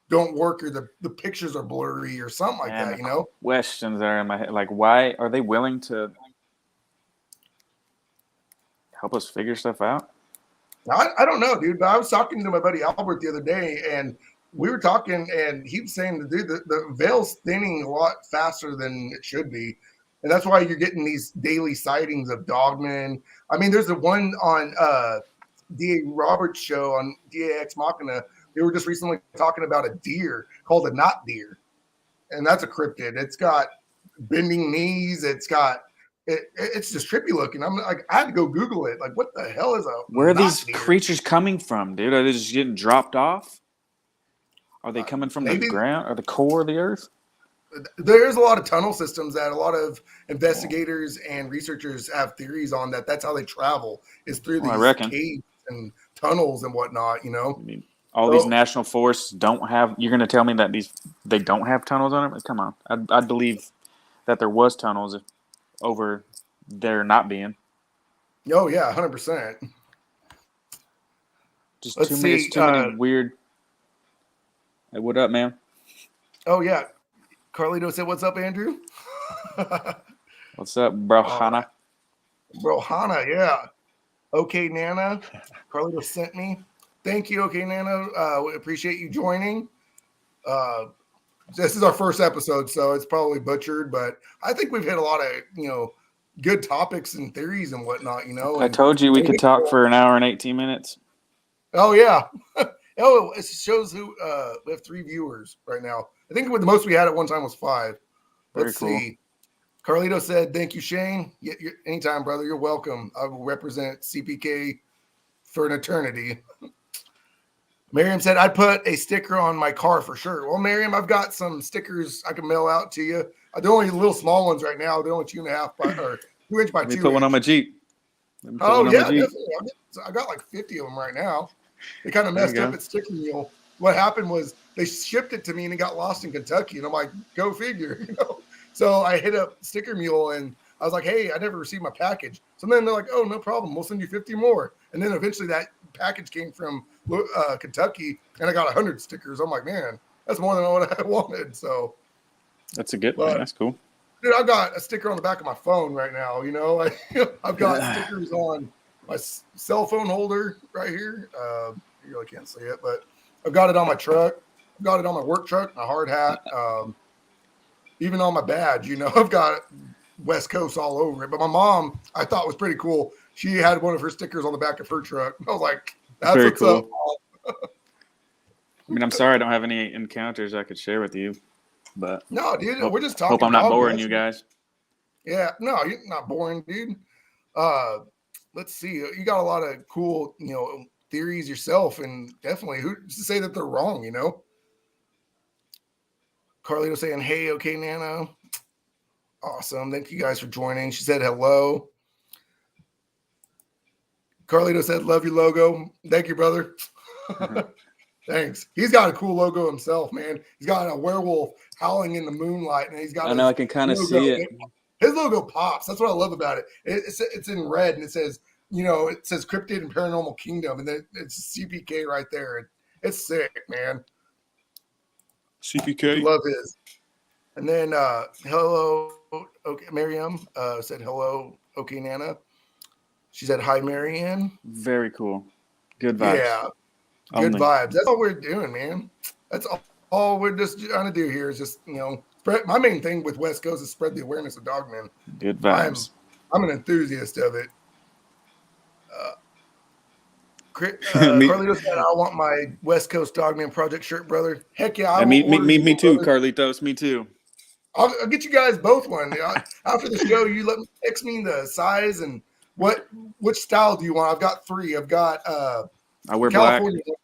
don't work, or the pictures are blurry or something like that, Questions are in my head. Like, why are they willing to help us figure stuff out? I don't know, dude, but I was talking to my buddy Albert the other day, and we were talking, and he was saying, dude, the veil's thinning a lot faster than it should be. And that's why you're getting these daily sightings of Dogman. I mean, there's the one on D.A. Roberts' show on DA Ex Machina. They were just recently talking about a deer called a knot deer. And that's a cryptid. It's got bending knees. It's just trippy looking. I'm like, I had to go Google it. Like, what the hell is a Where are these creatures coming from, dude? Are they just getting dropped off? Are they coming from the ground or the core of the earth? There's a lot of tunnel systems that a lot of investigators and researchers have theories on. That's how they travel, is through these caves and tunnels and whatnot, I mean, these national forests don't have, you're going to tell me that they don't have tunnels on them? Come on. I'd believe that there was tunnels over there not being. Oh, yeah, 100%. Just too many weird. Hey, what up, man? Oh, yeah. Carlito said, "What's up, Andrew?" What's up, bro, Hannah? Bro, Hannah, yeah. Okay, Nana. Carlito sent me. Thank you, okay, Nana. We appreciate you joining. This is our first episode, so it's probably butchered, but I think we've hit a lot of, good topics and theories and whatnot, I told you we could talk for an hour and 18 minutes. Oh, yeah. Oh, it shows we have 3 viewers right now. I think the most we had at one time was 5. Let's see. Carlito said, "Thank you, Shane. Anytime, brother. You're welcome. I will represent CPK for an eternity." Miriam said, "I'd put a sticker on my car for sure." Well, Miriam, I've got some stickers I can mail out to you. They're only little small ones right now. They're only 2.5 by or 2 inch by 2 inch. Put one on my Jeep. Oh, yeah, definitely. I got like 50 of them right now. They kind of messed up at Sticker Mule. What happened was they shipped it to me and it got lost in Kentucky. And I'm like, go figure, So I hit up Sticker Mule and I was like, "Hey, I never received my package." So then they're like, "Oh, no problem. We'll send you 50 more." And then eventually that package came from Kentucky and I got 100 stickers. I'm like, man, that's more than what I wanted. So that's a good thing. That's cool. Dude, I've got a sticker on the back of my phone right now. I've got stickers on my cell phone holder right here. You really can't see it, but I've got it on my truck. I've got it on my work truck, my hard hat, even on my badge. I've got West Coast all over it. But my mom, I thought was pretty cool. She had one of her stickers on the back of her truck. I was like, "That's very what's cool. Up." I mean, I'm sorry I don't have any encounters I could share with you, but no, dude, we're just talking. Hope I'm not boring you guys. Yeah, no, you're not boring, dude. Let's see. You got a lot of cool, theories yourself, and definitely who's to say that they're wrong, Carlito saying, hey, okay, Nana. Awesome. Thank you guys for joining. She said hello. Carlito said, love your logo. Thank you, brother. Thanks. He's got a cool logo himself, man. He's got a werewolf howling in the moonlight, and he's got I know, I can kind of see it. His logo pops. That's what I love about it. It's in red, and it says, it says Cryptid and Paranormal Kingdom, and then it's CPK right there. It's sick, man. CPK. Love his. And then hello, okay, Miriam said hello, okay, Nana. She said hi, Marianne. Very cool. Good vibes. Yeah, good vibes. That's all we're doing, man. That's all we're just trying to do here is just spread. My main thing with West Coast is spread the awareness of Dogman. Good vibes. I'm an enthusiast of it. Carlito said, "I want my West Coast Dogman Project shirt, brother." Heck yeah! Me too, brother. Carlitos. Me too. I'll get you guys both one. After the show, you let me text me the size and which style do you want? I've got 3. I've got I wear California, black,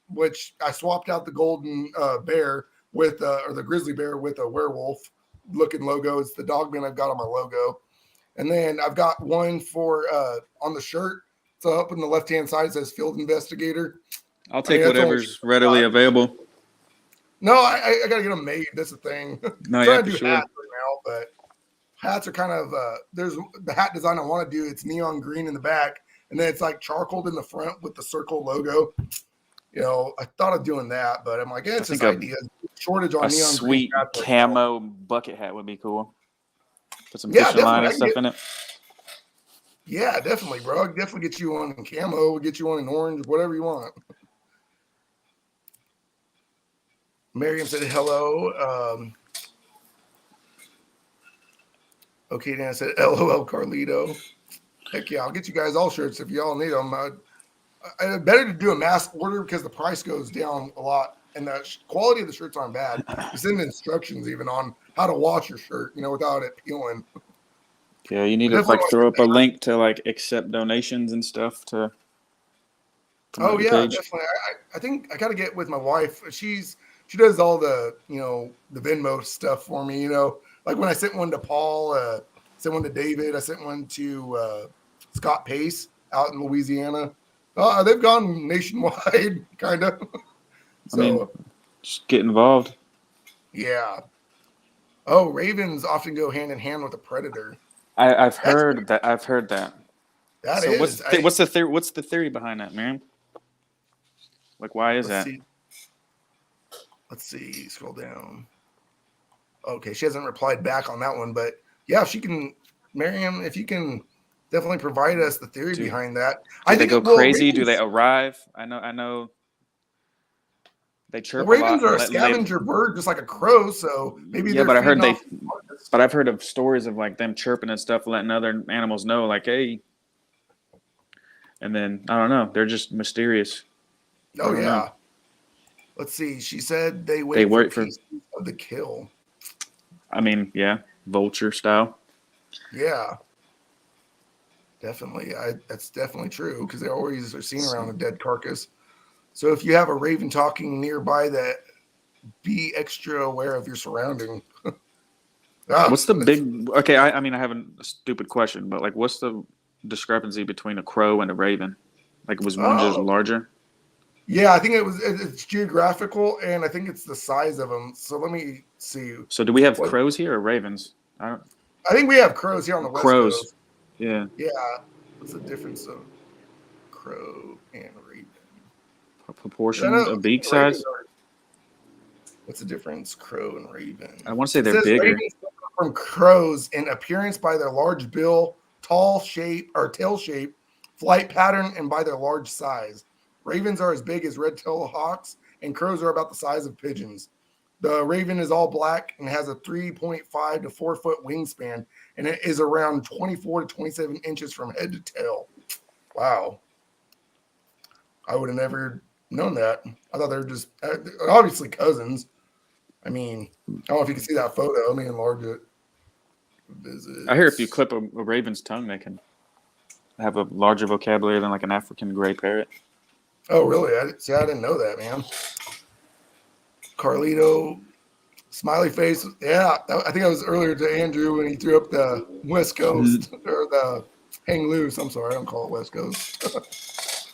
which I swapped out the golden bear with or the grizzly bear with a werewolf looking logo. It's the Dogman I've got on my logo, and then I've got one for on the shirt. So up on the left hand side it says Field Investigator. I'll take whatever's readily available. No, I gotta get them made. That's the thing. No, I'm yeah, trying to do sure. hats right now, but hats are kind of there's the hat design I want to do. It's neon green in the back, and then it's like charcoaled in the front with the circle logo. I thought of doing that, but I'm like, it's just idea. Shortage on a neon sweet green camo bucket hat would be cool. Put some Yeah, fishing line and definitely. stuff in it. Yeah, definitely, bro. I can definitely get you one in camo, get you one in orange, whatever you want. Miriam said hello. Okay, Dan said LOL Carlito. Heck yeah, I'll get you guys all shirts if y'all need them. Better to do a mass order because the price goes down a lot and the quality of the shirts aren't bad. You send instructions even on how to wash your shirt, without it peeling. Yeah, you need to throw up a link to accept donations and stuff to. Oh yeah, page. definitely. I think I got to get with my wife. She does all the the Venmo stuff for me. Like when I sent one to Paul, sent one to David, I sent one to Scott Pace out in Louisiana. They've gone nationwide, kind of. So just get involved. Yeah. Oh, ravens often go hand in hand with a predator. I've heard that. That so is. What's the theory? What's the theory behind that, man? Why is that? Let's see. Scroll down. Okay, she hasn't replied back on that one, but yeah, if she can, Miriam, if you can definitely provide us the theory behind that. I think they go crazy. Ravens, do they arrive? I know. They chirp a lot. Ravens are a scavenger bird, just like a crow. So maybe but I heard But I've heard of stories of them chirping and stuff, letting other animals know, hey. And then I don't know. They're just mysterious. Oh yeah. Know. Let's see. She said they wait for the kill. I mean, yeah, vulture style. Yeah, definitely. That's definitely true because they always are seen around a dead carcass. So if you have a raven talking nearby, be extra aware of your surrounding. What's the big? Okay, I mean, I have a stupid question, but what's the discrepancy between a crow and a raven? Was one just larger? Yeah, I think it's geographical, and I think it's the size of them. So let me see. So do we have crows here or ravens? I think we have crows here on the West Coast. Yeah. Yeah. What's the difference of crow and raven? Proportion of beak size? What's the difference, crow and raven? I want to say they're bigger. Ravens from crows in appearance by their large bill, tall shape or tail shape, flight pattern, and by their large size. Ravens are as big as red-tailed hawks, and crows are about the size of pigeons. The raven is all black and has a 3.5 to 4 foot wingspan, and it is around 24 to 27 inches from head to tail. Wow. I would have never known that. I thought they were just obviously cousins. I mean, I don't know if you can see that photo. Let me enlarge it. I hear if you clip a raven's tongue, they can have a larger vocabulary than an African gray parrot. Oh, really? I didn't know that, man. Carlito Smiley face. Yeah, I think I was earlier to Andrew when he threw up the West Coast or the hang loose. I'm sorry, I don't call it West Coast.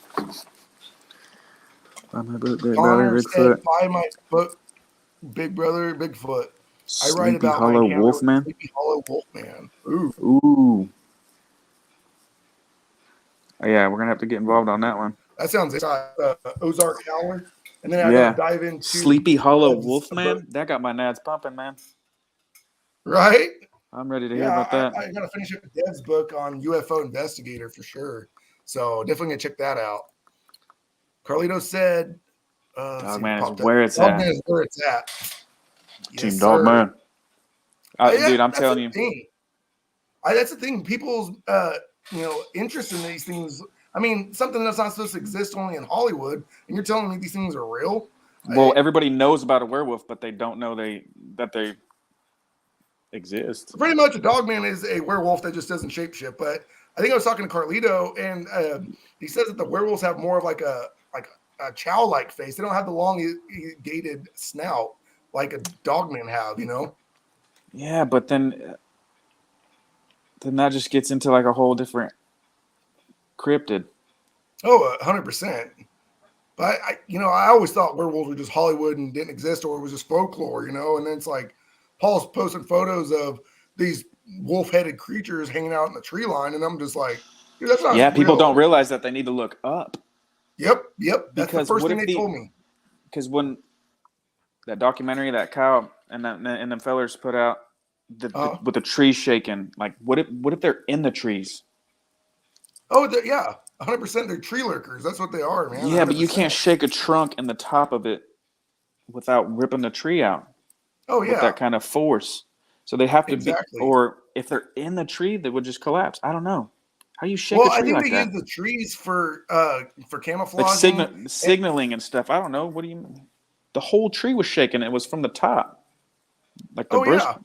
I'm a big brother, Connor said, Bigfoot. "Buy my book, Big Brother Bigfoot. I write Sleepy about my Hollow encounter with Wolfman. Sleepy Hollow Wolfman." Ooh, Ooh. Oh, yeah, we're gonna have to get involved on that one. that sounds exciting. Ozark Howler, and then I got to Yeah. dive into Sleepy Hollow Dev's book, Wolfman. That got my nads pumping, man. right? I'm ready to hear Yeah, about that. I got to finish up Dev's book on UFO Investigator for sure. So definitely gonna check that out. Carlito said, let's see what Dogman is popped up. where it's Dogman at. is where it's at. Yes, Team sir. Dogman. Yeah, Dude, I'm that's telling the you. thing. That's the thing. People's interest in these things. I mean, something that's not supposed to exist only in Hollywood, and you're telling me these things are real. Well, everybody knows about a werewolf, but they don't know that they exist. Pretty much, a dogman is a werewolf that just doesn't shapeshift. But I think I was talking to Carlito, and he says that the werewolves have more of like a chow-like face. They don't have the long, elongated snout like a dogman have. Yeah, but then that just gets into like a whole different cryptid. Oh, 100%. But I always thought werewolves were just Hollywood and didn't exist, or it was just folklore, And then it's like Paul's posting photos of these wolf-headed creatures hanging out in the tree line, and I'm just like, dude, that's not Yeah, real. people don't realize that they need to look up. Yep. That's the Because first what thing if they told me. Because when that documentary that Kyle and them fellers put out with the trees shaking, like what if they're in the trees? Oh, yeah, 100%. They're tree lurkers. That's what they are, man. Yeah, 100%. but you can't shake a trunk and the top of it without ripping the tree out. Oh, With yeah. that kind of force. So they have to Exactly. be, or if they're in the tree, they would just collapse. I don't know. How do you shake Well, a I tree think like they that? use the trees for camouflage. Like signaling and stuff. I don't know. What do you mean? The whole tree was shaking. It was from the top. Like the brush. Yeah.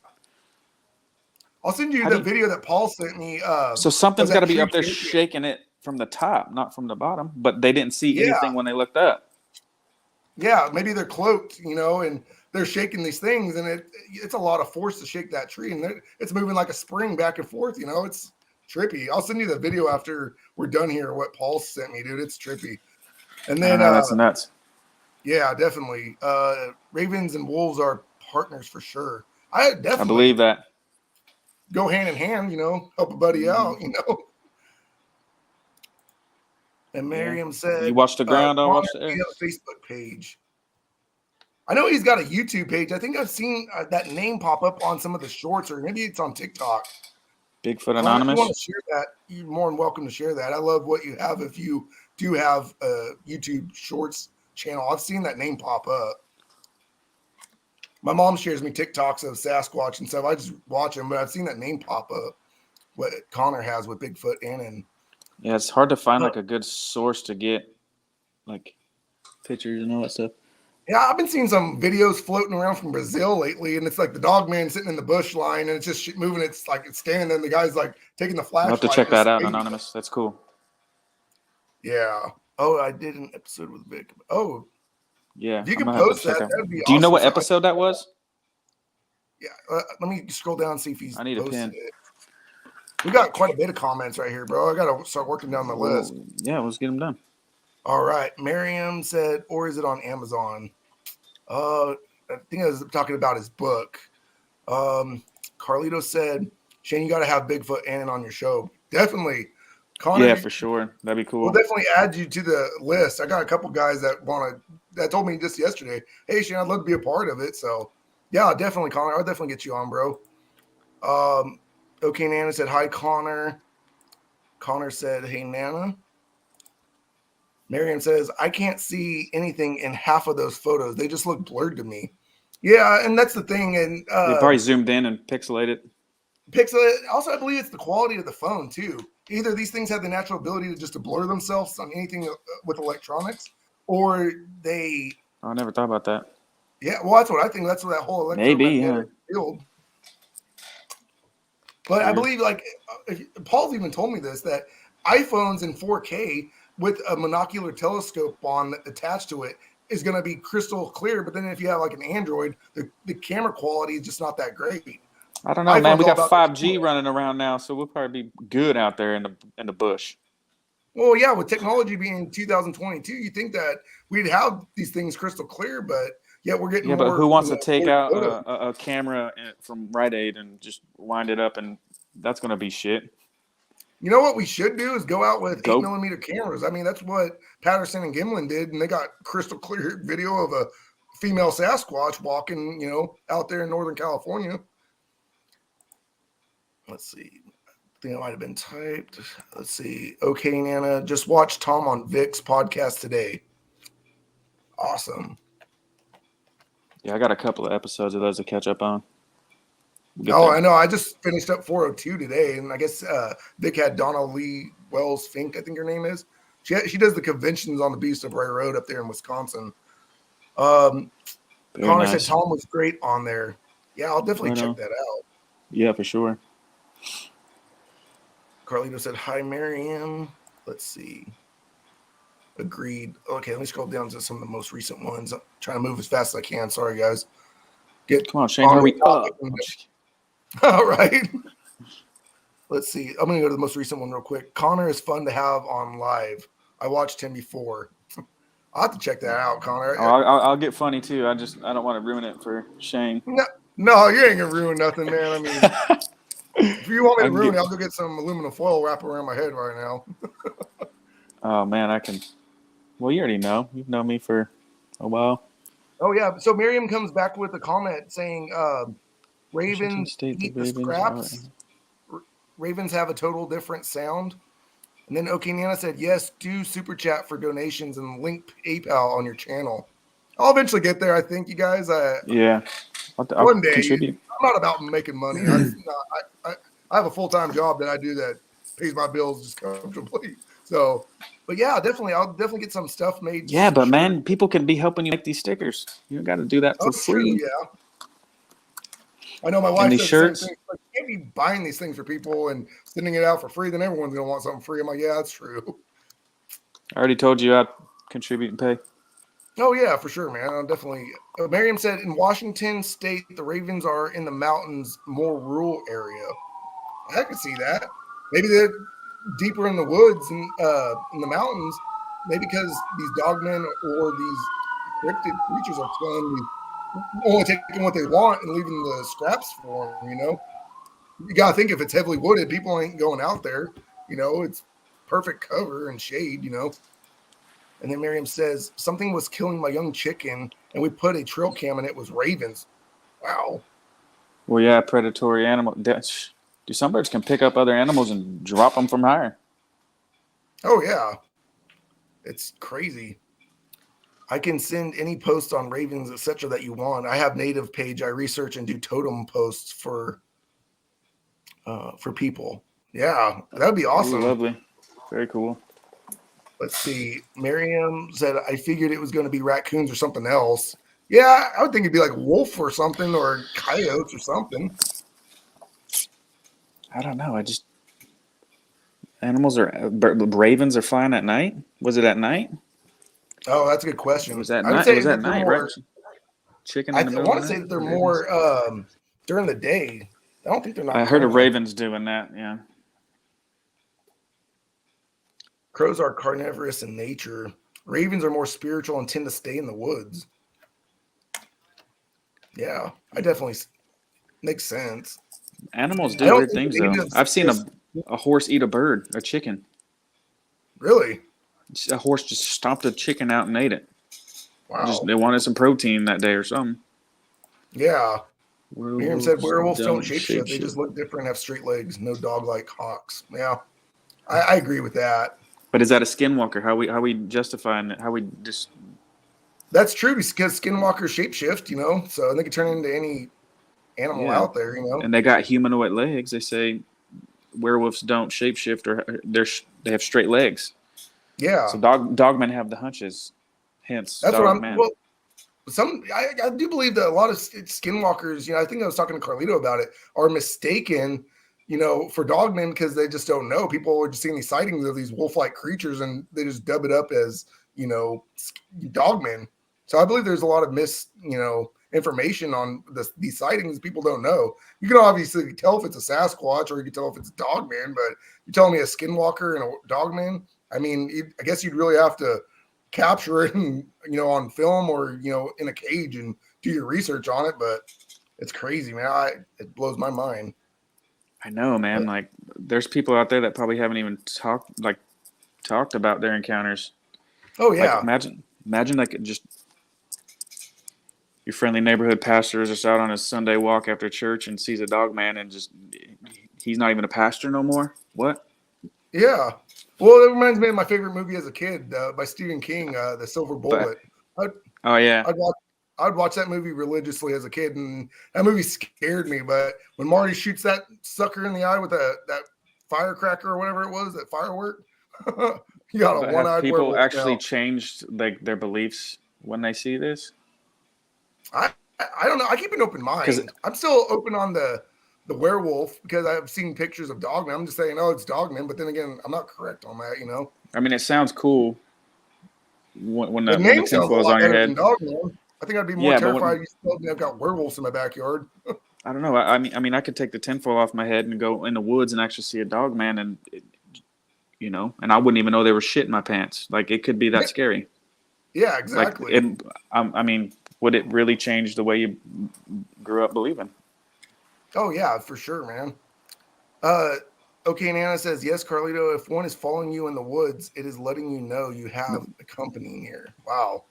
I'll send you the video that Paul sent me. So something's got to be tree up there shaking. shaking it from the top, not from the bottom. But they didn't see Yeah. anything when they looked up. Yeah, maybe they're cloaked, and they're shaking these things, and it's a lot of force to shake that tree, and it's moving like a spring back and forth. It's trippy. I'll send you the video after we're done here. What Paul sent me, dude, it's trippy. And then that's nuts. Yeah, definitely. Ravens and wolves are partners for sure. I believe that. Go hand in hand, help a buddy out, And Miriam said, "You watch the ground, I'll watch the air." We have a Facebook page. I know he's got a YouTube page. I think I've seen that name pop up on some of the shorts, or maybe it's on TikTok. Bigfoot Anonymous. If you want to share that, you're more than welcome to share that. I love what you have. If you do have a YouTube Shorts channel, I've seen that name pop up. My mom shares me TikToks of Sasquatch and stuff. I just watch them, but I've seen that name pop up. What Connor has with Bigfoot and yeah, it's hard to find like a good source to get like pictures and all that stuff. Yeah, I've been seeing some videos floating around from Brazil lately, and it's like the dog man sitting in the bush line, and it's just moving. It's like it's standing there, and the guy's like taking the flashlight. I'll have to check that out, Anonymous. That's cool. Yeah. Oh, I did an episode with Vic. Oh, yeah. If you can post that, that'd be awesome. Do you know what episode that was? Yeah. Let me scroll down and see if he's I need a pen. it. We got quite a bit of comments right here, bro. I got to start working down the list. Yeah, let's get them done. All right. Miriam said, or is it on Amazon? I think I was talking about his book. Carlito said, Shane, you got to have Bigfoot Annan on your show. Definitely. Connor, yeah, for sure. That'd be cool. We'll definitely add you to the list. I got a couple guys that told me just yesterday, hey, Shane, I'd love to be a part of it. So, yeah, definitely, Connor. I'll definitely get you on, bro. Okay, Nana said, hi, Connor. Connor said, hey, Nana. Miriam says, I can't see anything in half of those photos. They just look blurred to me. Yeah, and that's the thing. And they probably zoomed in and pixelated. Also, I believe it's the quality of the phone, too. Either these things have the natural ability to blur themselves on anything with electronics, or they... I never thought about that. Yeah, well, that's what I think. That's what that whole electromagnetic field. But I believe, like, Paul's even told me this, that iPhones in 4K with a monocular telescope attached to it, is going to be crystal clear. But then if you have like an Android, the camera quality is just not that great. I don't know, man. We got 5G running around now, so we'll probably be good out there in the bush. Well, yeah, with technology being 2022, you think that we'd have these things crystal clear, but yet we're getting more. But who wants to take out a camera from Rite Aid and just wind it up, and that's going to be shit. You know what we should do is go out with 8mm cameras. I mean, that's what Patterson and Gimlin did, and they got crystal clear video of a female Sasquatch walking, you know, out there in Northern California. Let's see. I think it might have been typed. Let's see. Okay, Nana, just watch Tom on Vic's podcast today. Awesome. Yeah, I got a couple of episodes of those to catch up on. I know. I just finished up 402 today, and I guess Vic had Donna Lee Wells Fink, I think her name is. She does the conventions on the Beast of Bray Road up there in Wisconsin. Connor said Tom was great on there. Yeah, I'll definitely check that out. Yeah, for sure. Carlito said, hi, Miriam. Let's see. Agreed. Okay, let me scroll down to some of the most recent ones. I'm trying to move as fast as I can. Sorry, guys. Come on, Shane. Hurry up. All right. Let's see. I'm going to go to the most recent one real quick. Connor is fun to have on live. I watched him before. I'll have to check that out, Connor. Oh, I'll get funny, too. I don't want to ruin it for Shane. No, you ain't going to ruin nothing, man. I mean, if you want me to ruin it, I'll go get some aluminum foil wrapped around my head right now. Oh, man, I can. Well, you already know. You've known me for a while. Oh, yeah. So Miriam comes back with a comment saying ravens eat the scraps. Ravens have a total different sound. And then Okiniana said, yes, do super chat for donations and link PayPal on your channel. I'll eventually get there, I think, you guys. Yeah. I'll one day. Contribute. I'm not about making money. I have a full-time job that I do that pays my bills just comfortably. So, but yeah, I'll definitely get some stuff made. Yeah, but man, people can be helping you make these stickers. You don't got to do that for free. True, yeah. I know my wife says the same thing. Like, you can't be buying these things for people and sending it out for free. Then everyone's going to want something free. I'm like, yeah, that's true. I already told you I'd contribute and pay. Oh, yeah, for sure, man. I'll definitely. Miriam said in Washington State, the Ravens are in the mountains, more rural area. I can see that. Maybe they're deeper in the woods and in the mountains, maybe because these dogmen or these cryptid creatures are only taking what they want and leaving the scraps for them, you know? You got to think if it's heavily wooded, people ain't going out there. You know, it's perfect cover and shade, you know? And then Miriam says, something was killing my young chicken, and we put a trail cam, and it was ravens. Wow. Well, yeah, predatory animal. Some birds can pick up other animals and drop them from higher. Oh, yeah. It's crazy. I can send any post on ravens, etc. that you want. I have native page. I research and do totem posts for people. Yeah, that'd be awesome. Ooh, lovely. Very cool. Let's see. Miriam said, I figured it was going to be raccoons or something else. Yeah, I would think it'd be like wolf or something or coyotes or something. I don't know. Ravens are flying at night? Was it at night? Oh, that's a good question. Was that night? Was that night, right? Chicken in the middle. I want to say that they're more during the day. I don't think they're not. I heard of ravens doing that, yeah. Crows are carnivorous in nature. Ravens are more spiritual and tend to stay in the woods. Yeah, I definitely makes sense. Animals do weird things, though. I've seen a horse eat a bird, a chicken. Really? A horse just stomped a chicken out and ate it. Wow. They wanted some protein that day or something. Yeah. Miriam said werewolves don't shapeshift. They just look different, have straight legs, no dog-like hawks. Yeah, I agree with that. But is that a skinwalker? How we justifying it? How we just? That's true because skinwalkers shapeshift, you know, so they can turn into any animal out there, you know. And they got humanoid legs. They say werewolves don't shapeshift, or they have straight legs. Yeah. So dogmen have the hunches. Hence, that's what I'm. Well, I do believe that a lot of skinwalkers, you know, I think I was talking to Carlito about it, are mistaken, you know, for dogmen because they just don't know. People are just seeing these sightings of these wolf-like creatures and they just dub it up as, you know, dogmen. So I believe there's a lot of information on these sightings people don't know. You can obviously tell if it's a Sasquatch or you can tell if it's a Dogman, but you're telling me a skinwalker and a Dogman? I mean, I guess you'd really have to capture it and, on film or, in a cage and do your research on it. But it's crazy, man. It blows my mind. I know, man. Like, there's people out there that probably haven't even talked about their encounters. Oh yeah. Like, imagine like just your friendly neighborhood pastor is just out on his Sunday walk after church and sees a Dogman and just he's not even a pastor no more. What? Yeah. Well, it reminds me of my favorite movie as a kid by Stephen King, The Silver Bullet. Oh yeah. I'd watch that movie religiously as a kid, and that movie scared me. But when Marty shoots that sucker in the eye with that firecracker or whatever it was, that firework, you got a one-eyed people werewolf actually now. changed like their beliefs when they see this? I don't know. I keep an open mind. I'm still open on the werewolf because I've seen pictures of Dogman. I'm just saying, oh, it's Dogman. But then again, I'm not correct on that, I mean, it sounds cool when the the name sounds a tinfoil's lot on your better head. than Dogman. I think I'd be more terrified if you told me I've got werewolves in my backyard. I don't know. I mean, I could take the tinfoil off my head and go in the woods and actually see a Dogman, and and I wouldn't even know there was shit in my pants. Like, it could be that scary. Yeah, exactly. Like, I mean, would it really change the way you grew up believing? Oh yeah, for sure, man. Okay, Nana says, yes, Carlito, if one is following you in the woods, it is letting you know you have a company near. Wow.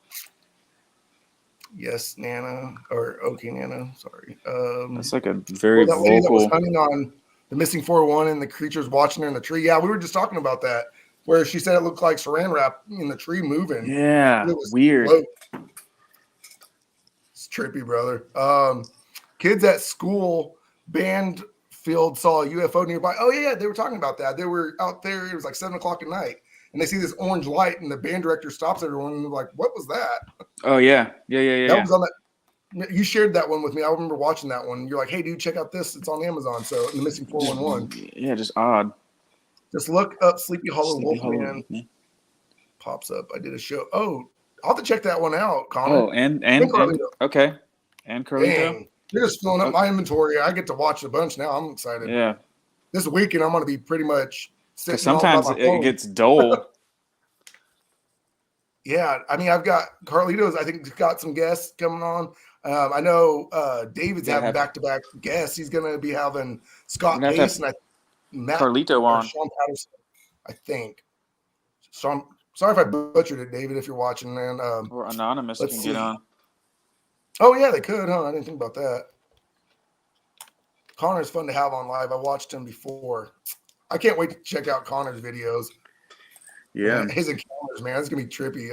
Yes, Nana, or okay, Nana, sorry. That's like a very that lady that was vocal. hunting on the missing 401 and the creatures watching her in the tree. Yeah, we were just talking about that, where she said it looked like saran wrap in the tree moving. Yeah, It was weird. low. It's trippy, brother. Kids at school band field saw a UFO nearby. Oh yeah, they were talking about that. They were out there. It was like 7:00 at night, and they see this orange light, and the band director stops everyone and they're like, "What was that?" Oh yeah. That was on that. You shared that one with me. I remember watching that one. You're like, "Hey, dude, check out this. It's on Amazon." So, the missing 411. Yeah, just odd. Just look up Sleepy Hollow Sleepy Hollow Wolfman. Wolfman. Pops up. I did a show. Oh, I'll have to check that one out, Connor. Oh, and okay, and Carlito. Dang, you're just filling up my inventory. I get to watch a bunch now. I'm excited. Yeah. This weekend, I'm going to be pretty much sitting. Sometimes it gets dull. Yeah, I mean, I've got Carlito's. I think got some guests coming on. I know David's having back-to-back guests. He's going to be having Scott Pace and Matt Carlito on. Sean Patterson, I think. So I'm sorry if I butchered it, David. If you're watching, man. Or Anonymous can get on. Oh yeah, they could, huh? I didn't think about that. Connor's fun to have on live. I watched him before. I can't wait to check out Connor's videos. Yeah, his encounters, man. It's gonna be trippy.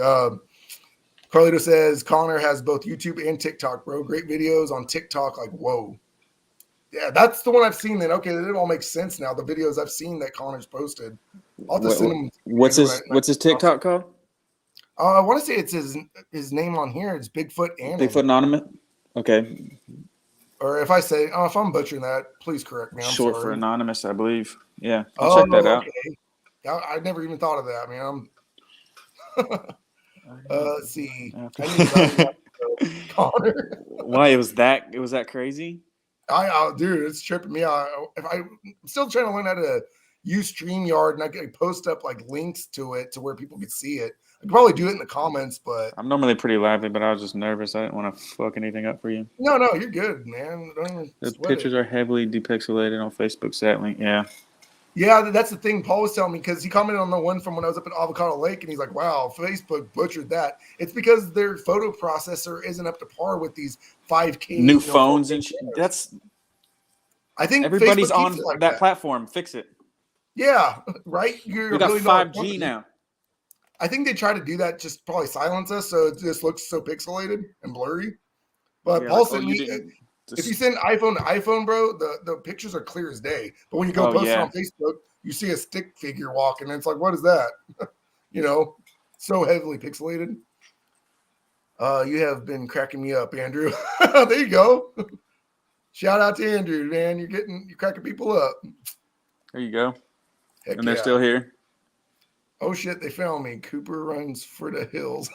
Carlito says Connor has both YouTube and TikTok, bro. Great videos on TikTok. Like, whoa. Yeah, that's the one I've seen. Then okay, it all makes sense now. The videos I've seen that Connor's posted. I'll just send them. What's his TikTok called? I want to say it's his name on here. It's Bigfoot Annan. Bigfoot Anonymous. Okay. Or if I say, if I'm butchering that, please correct me. I'm short sorry. For Anonymous, I believe. Yeah, I'll check that out. I never even thought of that, man. Let's see. Connor. Why it was that crazy? Dude, it's tripping me out. I'm still trying to learn how to use StreamYard, and I can post up like links to it to where people can see it. I could probably do it in the comments, but I'm normally pretty lively, but I was just nervous. I didn't want to fuck anything up for you. No, you're good, man. Don't even the pictures are heavily depixelated on Facebook, sadly. Yeah. Yeah, that's the thing Paul was telling me, because he commented on the one from when I was up at Avocado Lake, and he's like, wow, Facebook butchered that. It's because their photo processor isn't up to par with these 5K. New phones and shit. I think everybody's on that platform. Fix it. Yeah, right? We got 5G now. I think they try to do that, just probably silence us, so it just looks so pixelated and blurry. But Paul sent me... If you send iPhone to iPhone, bro, the pictures are clear as day. But when you go post it on Facebook, you see a stick figure walking, and it's like, what is that? So heavily pixelated. You have been cracking me up, Andrew. There you go. Shout out to Andrew, man. You're cracking people up. There you go. Heck and they're still here. Oh shit, they found me. Cooper runs for the hills.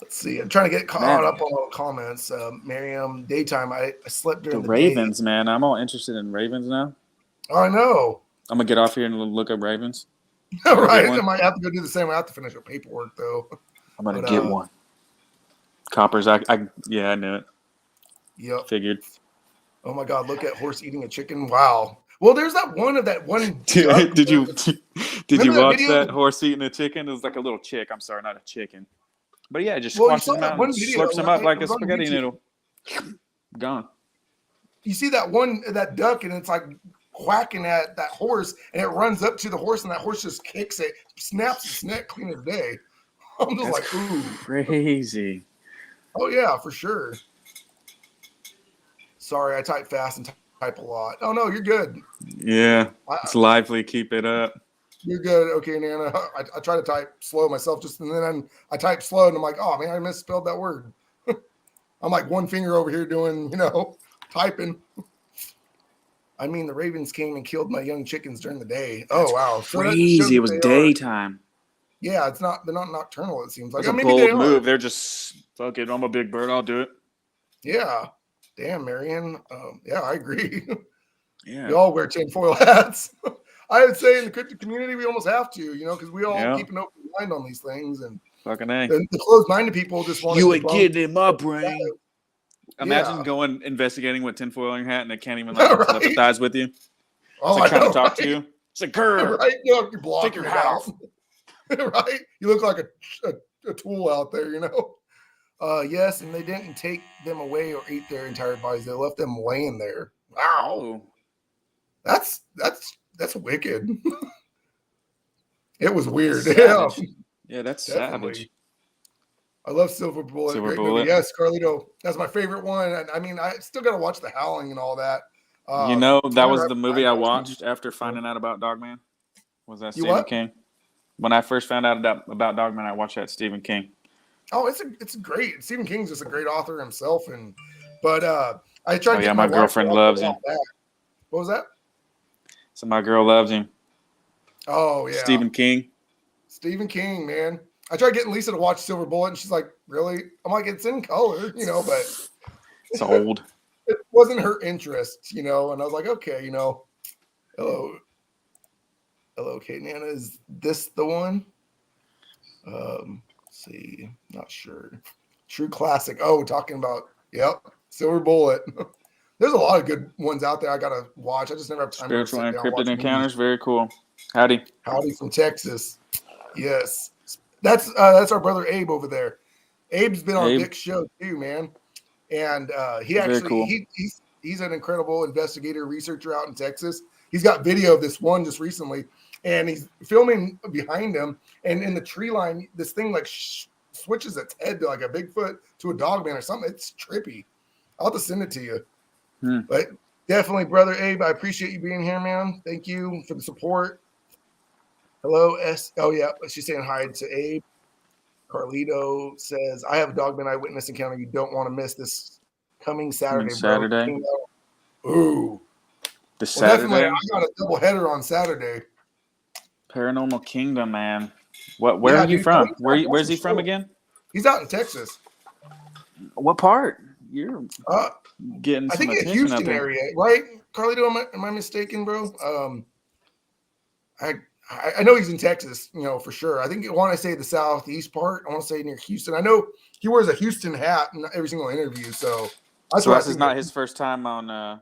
Let's see. I'm trying to get caught Man. up on all the comments. Miriam, daytime. I slept The during the Ravens, day. man. I'm all interested in Ravens now. Oh, I know. I'm gonna get off here and look up Ravens. Right. I might have to go do the same. I have to finish our paperwork though. I'm gonna get one. Coppers. Yeah, I knew it. Yep. Figured. Oh my God! Look at horse eating a chicken. Wow. Well, there's that one. Did you watch video? that horse eating a chicken? It was like a little chick. I'm sorry, not a chicken. But yeah, just Well, squashes them out and slurps them up like a spaghetti noodle. Gone. You see that duck, and it's like whacking at that horse, and it runs up to the horse, and that horse just kicks it, snaps its neck clean as day. I'm just like, ooh, crazy. Oh yeah, for sure. Sorry, I type fast and type a lot. Oh no, you're good. Yeah, it's lively. Keep it up. You're good. Okay, Nana. I try to type slow myself, and then I type slow, and I'm like, oh man, I misspelled that word. I'm like one finger over here doing, typing. I mean, the Ravens came and killed my young chickens during the day. Oh wow, crazy! It was daytime. Yeah, they're not nocturnal. It seems like it's a bold move. They're just fuck it. I'm a big bird. I'll do it. Yeah. Damn, Marion. Yeah, I agree. Yeah. We all wear tinfoil hats. I would say in the cryptid community, we almost have to, because we all keep an open mind on these things. And fucking A. The closed-minded people just want you ain't getting in my brain. Imagine going investigating with tinfoil on your hat and they can't even sympathize with you. Oh, it's trying to talk to you. It's like, girl, right? You're blocking your hat off. Right? You look like a tool out there, Yes, and they didn't take them away or eat their entire bodies. They left them laying there. Wow. That's wicked. It was weird. Yeah, that's savage. I love Silver Bullet. Great movie. Yes, Carlito. That's my favorite one. I mean, I still got to watch The Howling and all that. That was the movie I watched after finding out about Dogman. Was that Stephen King? When I first found out about Dogman, I watched that Stephen King. Oh, it's great. Stephen King's just a great author himself, but I tried. Oh yeah, my girlfriend loves him. What was that? So my girl loves him. Oh yeah, Stephen King, man. I tried getting Lisa to watch Silver Bullet, and she's like, "Really?" I'm like, "It's in color, but it's old." It wasn't her interest, and I was like, "Okay, hello, Kate Nana, is this the one?" See, not sure. True classic. Oh, talking about Silver Bullet. There's a lot of good ones out there I gotta watch. I just never have time. Spiritual and Cryptid Encounters, very cool. Howdy from Texas. Yes, that's our brother Abe over there. Abe's been on Dick's show too, man. And he actually he's an incredible investigator, researcher out in Texas. He's got video of this one just recently. And he's filming behind him, and in the tree line, this thing like switches its head to like a Bigfoot to a Dogman or something. It's trippy. I'll have to send it to you. But definitely, brother Abe, I appreciate you being here, man. Thank you for the support. Hello, S. Oh yeah, she's saying hi to Abe. Carlito says, "I have a Dogman eyewitness encounter you don't want to miss this coming Saturday, bro." Ooh, Saturday. Definitely, I got a double header on Saturday. Paranormal Kingdom, man. Where are you from? Where's he from again? He's out in Texas. What part? You're getting I some think attention Houston up there. area, right? Carlito, am I mistaken, bro? I know he's in Texas, for sure. I think when I say the southeast part, I want to say near Houston. I know he wears a Houston hat in every single interview, so this is not his first time on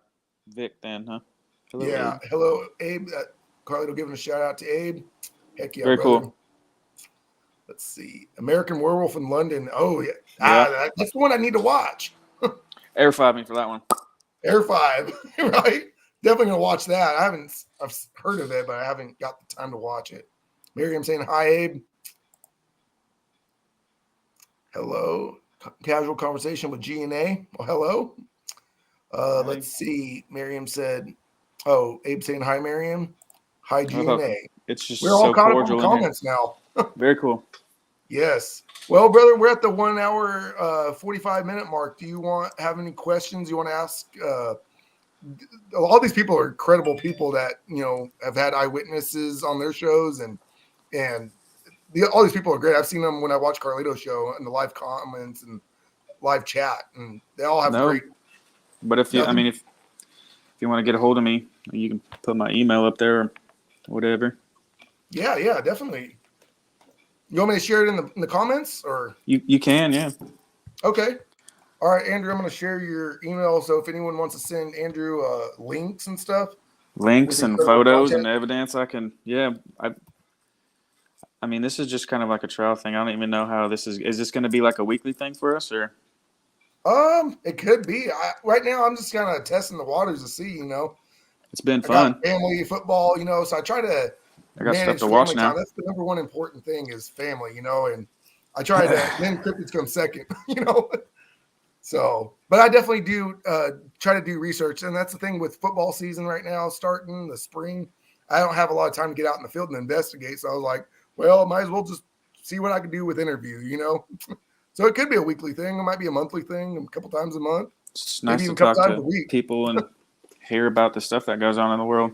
Vic, then, huh? Hello, Abe. Hello, Abe. Carlito giving a shout out to Abe. Heck yeah, very brother. Cool. Let's see, American Werewolf in London. Oh yeah, that's the one I need to watch. Air 5 me for that one. Air 5, right? Definitely gonna watch that. I've heard of it, but I haven't got the time to watch it. Miriam saying hi, Abe. Hello. Casual conversation with G&A. Well, hello. Let's see. Miriam said, "Oh, Abe saying hi, Miriam. Hi, G&A." It's just we're all caught up in comments now. Very cool. Yes. Well, brother, we're at the 1 hour 45-minute mark. Do you have any questions you want to ask? All these people are credible people that have had eyewitnesses on their shows, and all these people are great. I've seen them when I watch Carlito's show and the live comments and live chat, and they all have great. But if you, if you want to get a hold of me, you can put my email up there or whatever. Yeah, definitely. You want me to share it in the comments, or you can, yeah. Okay. All right, Andrew, I'm going to share your email. So if anyone wants to send Andrew links and stuff, links and photos and evidence, I can. Yeah, I mean, this is just kind of like a trial thing. I don't even know how this is. Is this going to be like a weekly thing for us, or? It could be. Right now, I'm just kind of testing the waters to see. You know, it's been fun. I got family, football. You know, so I try to manage family time. That's the number one important thing is family. You know, and I try to. Then cryptids come second. You know. So, but I definitely do try to do research, and that's the thing with football season right now, starting the spring. I don't have a lot of time to get out in the field and investigate. So I was like, well, might as well just see what I can do with interview, you know? So it could be a weekly thing. It might be a monthly thing, a couple times a month. It's nice to talk to people and hear about the stuff that goes on in the world.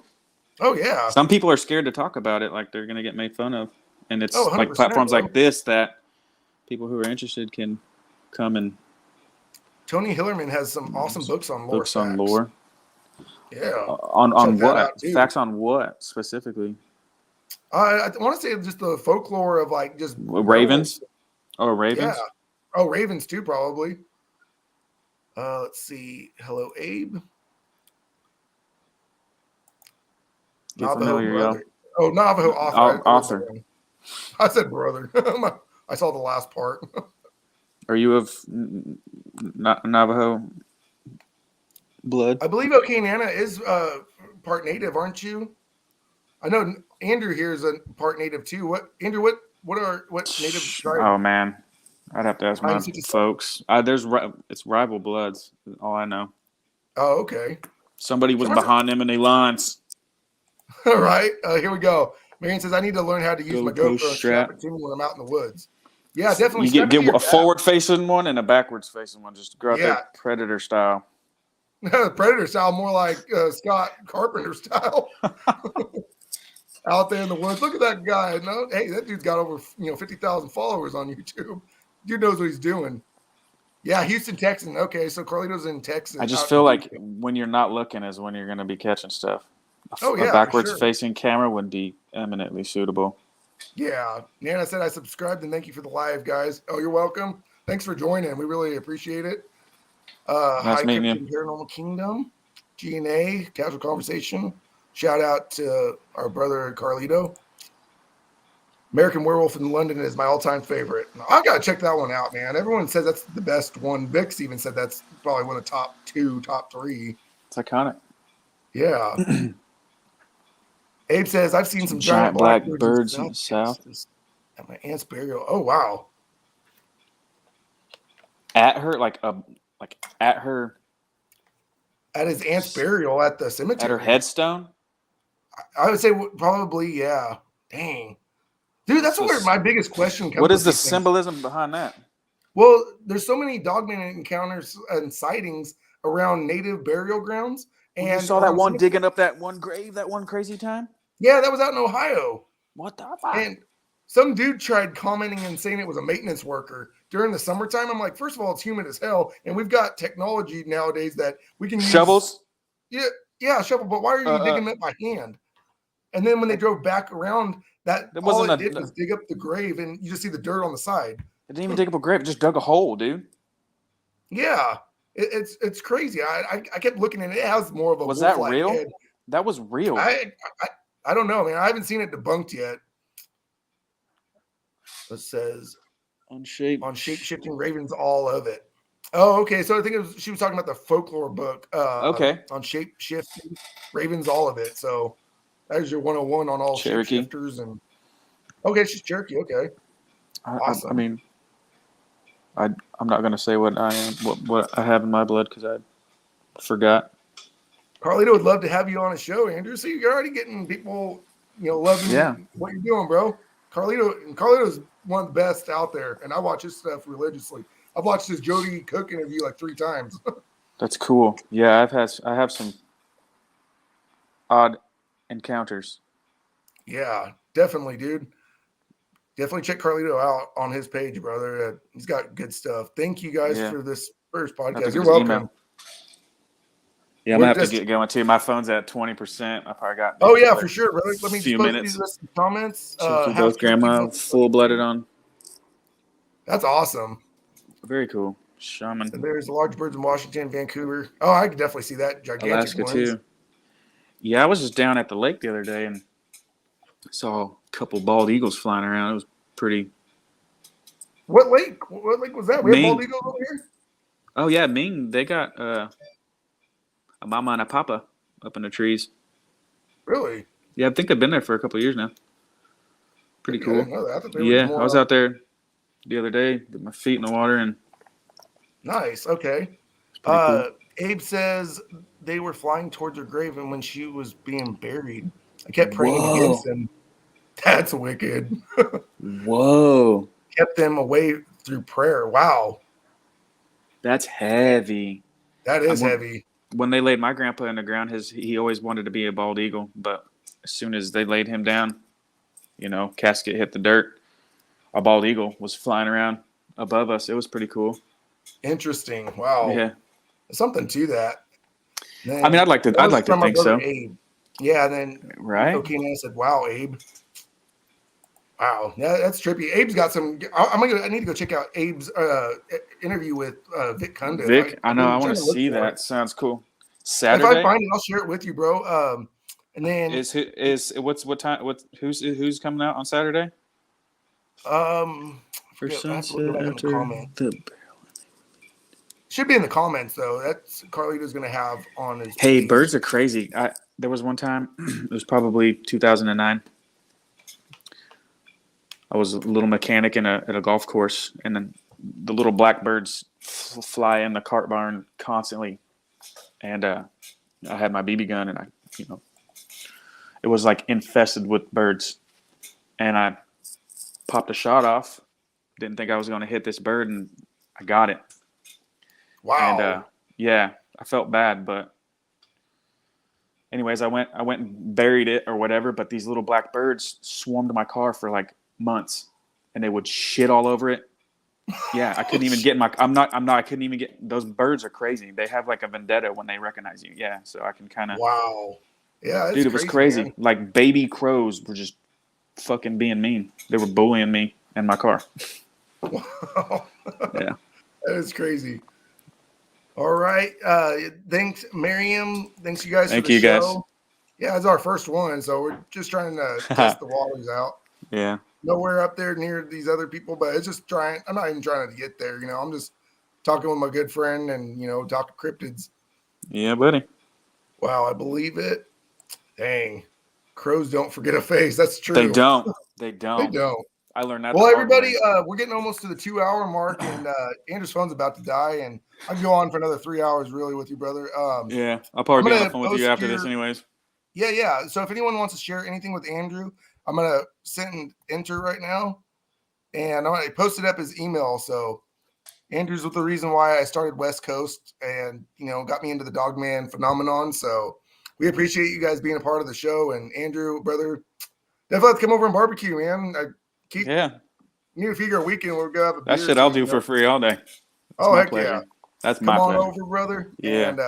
Oh, yeah. Some people are scared to talk about it, like they're going to get made fun of. And it's like platforms like this that people who are interested can come and. Tony Hillerman has some awesome books on lore. On lore. Yeah. On what? Facts on what specifically? I want to say just the folklore of like just ravens. Oh, ravens. Yeah. Oh, ravens too, probably. Let's see. Hello, Abe. Get familiar, brother. Oh, Navajo author. Author. I said brother. I saw the last part. Are you of Navajo blood? I believe Okanana is part native, aren't you? I know Andrew here is a part native too. What native tribe? Oh man, I'd have to ask my folks. It's rival bloods. All I know. Oh, okay. Somebody was behind them in their lines. All right, here we go. Marion says I need to learn how to use my GoPro and strap it to me when I'm out in the woods. Yeah, definitely. You get a forward-facing one and a backwards-facing one. Just go out there Predator style. Predator style, more like Scott Carpenter style. Out there in the woods. Look at that guy. No, hey, that dude's got over 50,000 followers on YouTube. Dude knows what he's doing. Yeah, Houston, Texas. Okay, so Carlito's in Texas. I just feel like when you're not looking is when you're going to be catching stuff. A backwards-facing camera would be eminently suitable. Yeah. Nana said I subscribed and thank you for the live, guys. Oh, you're welcome. Thanks for joining. We really appreciate it. Nice meeting you. Paranormal Kingdom, G&A, Casual Conversation. Shout out to our brother Carlito. American Werewolf in London is my all-time favorite. I got to check that one out, man. Everyone says that's the best one. Vix even said that's probably one of the top 2, top 3. It's iconic. Yeah. Abe says, I've seen some giant black birds in the south. At my aunt's burial. Oh, wow. At her, at her. At his aunt's burial at the cemetery. At her headstone? I would say probably, yeah. Dang. Dude, that's where my biggest question comes. What is the symbolism behind that? Well, there's so many Dogman encounters and sightings around native burial grounds. And you saw that one digging up that one grave that one crazy time? Yeah, that was out in Ohio. What the fuck? And some dude tried commenting and saying it was a maintenance worker during the summertime. I'm like, first of all, it's humid as hell. And we've got technology nowadays that we can use. Shovels? Yeah, shovel. But why are you digging it by hand? And then when they drove back around, all it did was dig up the grave, and you just see the dirt on the side. It didn't even dig up a grave. It just dug a hole, dude. Yeah. It's crazy. I kept looking at it. It has more of a was that real? Head. That was real. I don't know, man. I haven't seen it debunked yet. It says on shape-shifting ravens, all of it. Oh, okay. So I think she was talking about the folklore book. Okay. On shape-shifting ravens, all of it. So that is your 101 on all shape-shifters. And okay, she's Cherokee. Okay. Awesome. I mean, I'm not going to say what I am, what I have in my blood because I forgot. Carlito would love to have you on a show, Andrew. So you're already getting people, loving what you're doing, bro. Carlito's one of the best out there, and I watch his stuff religiously. I've watched his Jody Cook interview like 3 times. That's cool. Yeah, I have some odd encounters. Yeah, definitely, dude. definitely check Carlito out on his page, brother. He's got good stuff. Thank you guys for this first podcast. You're welcome. Email. Yeah, I'm gonna have to get going too. My phone's at 20%. I probably got. Oh yeah, for sure, brother. Let me few just post minutes. these comments. Both grandma full-blooded on. That's awesome. Very cool. Shaman. And there's the large birds in Washington, Vancouver. Oh, I can definitely see that. Gigantic Alaska ones. too. Yeah, I was just down at the lake the other day and saw a couple bald eagles flying around. It was pretty. What lake? What lake was that? We have bald eagles over here? Oh yeah, Ming. They got a mama and a papa up in the trees. Really? Yeah, I think they've been there for a couple of years now. Pretty cool. I didn't know that. Yeah, I was out there the other day with my feet in the water and. Nice. Okay. Cool. Abe says they were flying towards her grave, and when she was being buried, I kept praying against them. That's wicked. Whoa. Kept them away through prayer. Wow. That's heavy. That is heavy. When they laid my grandpa in the ground, he always wanted to be a bald eagle, but as soon as they laid him down, casket hit the dirt, a bald eagle was flying around above us. It was pretty cool. Interesting. Wow. Yeah. Something to that. Then, I mean, I'd like to think so. Abe. Yeah. Then right. Cloaking said, "Wow, Abe. Wow, yeah, that's trippy." Abe's got some. I need to go check out Abe's interview with Vic Cundiff. Vic, I know. I want to see that. It. Sounds cool. Saturday. If I find it, I'll share it with you, bro. And then what time? Who's coming out on Saturday? For sunset after the. Should be in the comments though. That's Carlito's going to have on his. Hey, page. Birds are crazy. There was one time. It was probably 2009. I was a little mechanic at a golf course, and then the little black birds fly in the cart barn constantly. And I had my BB gun, and it was like infested with birds. And I popped a shot off. Didn't think I was going to hit this bird, and I got it. Wow. And yeah, I felt bad, but anyways, I went and buried it or whatever. But these little black birds swarmed my car for like months, and they would shit all over it. Yeah, I couldn't even get I couldn't even get. Those birds are crazy. They have like a vendetta when they recognize you. Yeah, so I can kind of. Wow. Yeah, dude, it was crazy. Man. Like baby crows were just fucking being mean. They were bullying me and my car. Wow. Yeah. That is crazy. All right. Thanks, Miriam. Thanks you guys for the show. Guys. Yeah, it's our first one, so we're just trying to test the waters out. Yeah. Nowhere up there near these other people, but it's just trying. I'm not even trying to get there. I'm just talking with my good friend and, talking cryptids. Yeah, buddy. Wow, I believe it. Dang. Crows don't forget a face. That's true. They don't. They don't. They don't. I learned that. Well, everybody, we're getting almost to the 2-hour mark, and Andrew's phone's about to die, and I can go on for another 3 hours, really, with you, brother. Yeah, I'll probably be on the phone with you after this, anyways. Yeah. So if anyone wants to share anything with Andrew, I'm gonna enter right now, and I'm gonna post it up his email. So Andrew's the reason why I started West Coast, and got me into the Dogman phenomenon. So we appreciate you guys being a part of the show, and Andrew, brother, definitely have to come over and barbecue, man. You need to figure a weekend we're gonna have a beer. That shit I'll do for free all day. Oh heck yeah, that's my pleasure. Come on over, brother. Yeah, and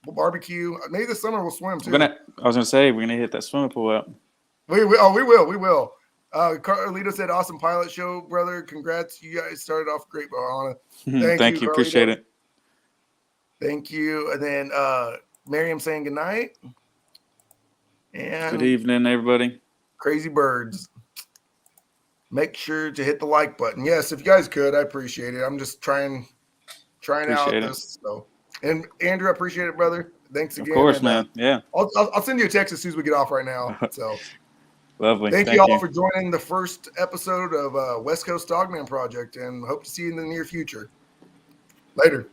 we'll barbecue. Maybe this summer we'll swim too. I was gonna say we're gonna hit that swimming pool up. We will. Carlito said, "Awesome pilot show, brother. Congrats, you guys started off great, Bahana." Thank you, appreciate it. Thank you. And then Miriam saying good night. And good evening, everybody. Crazy birds. Make sure to hit the like button. Yes, if you guys could, I appreciate it. I'm just trying out this. So, and Andrew, I appreciate it, brother. Thanks again. Of course, man. Yeah. I'll send you a text as soon as we get off right now. So, lovely. Thank you all for joining the first episode of West Coast Dogman Project, and hope to see you in the near future. Later.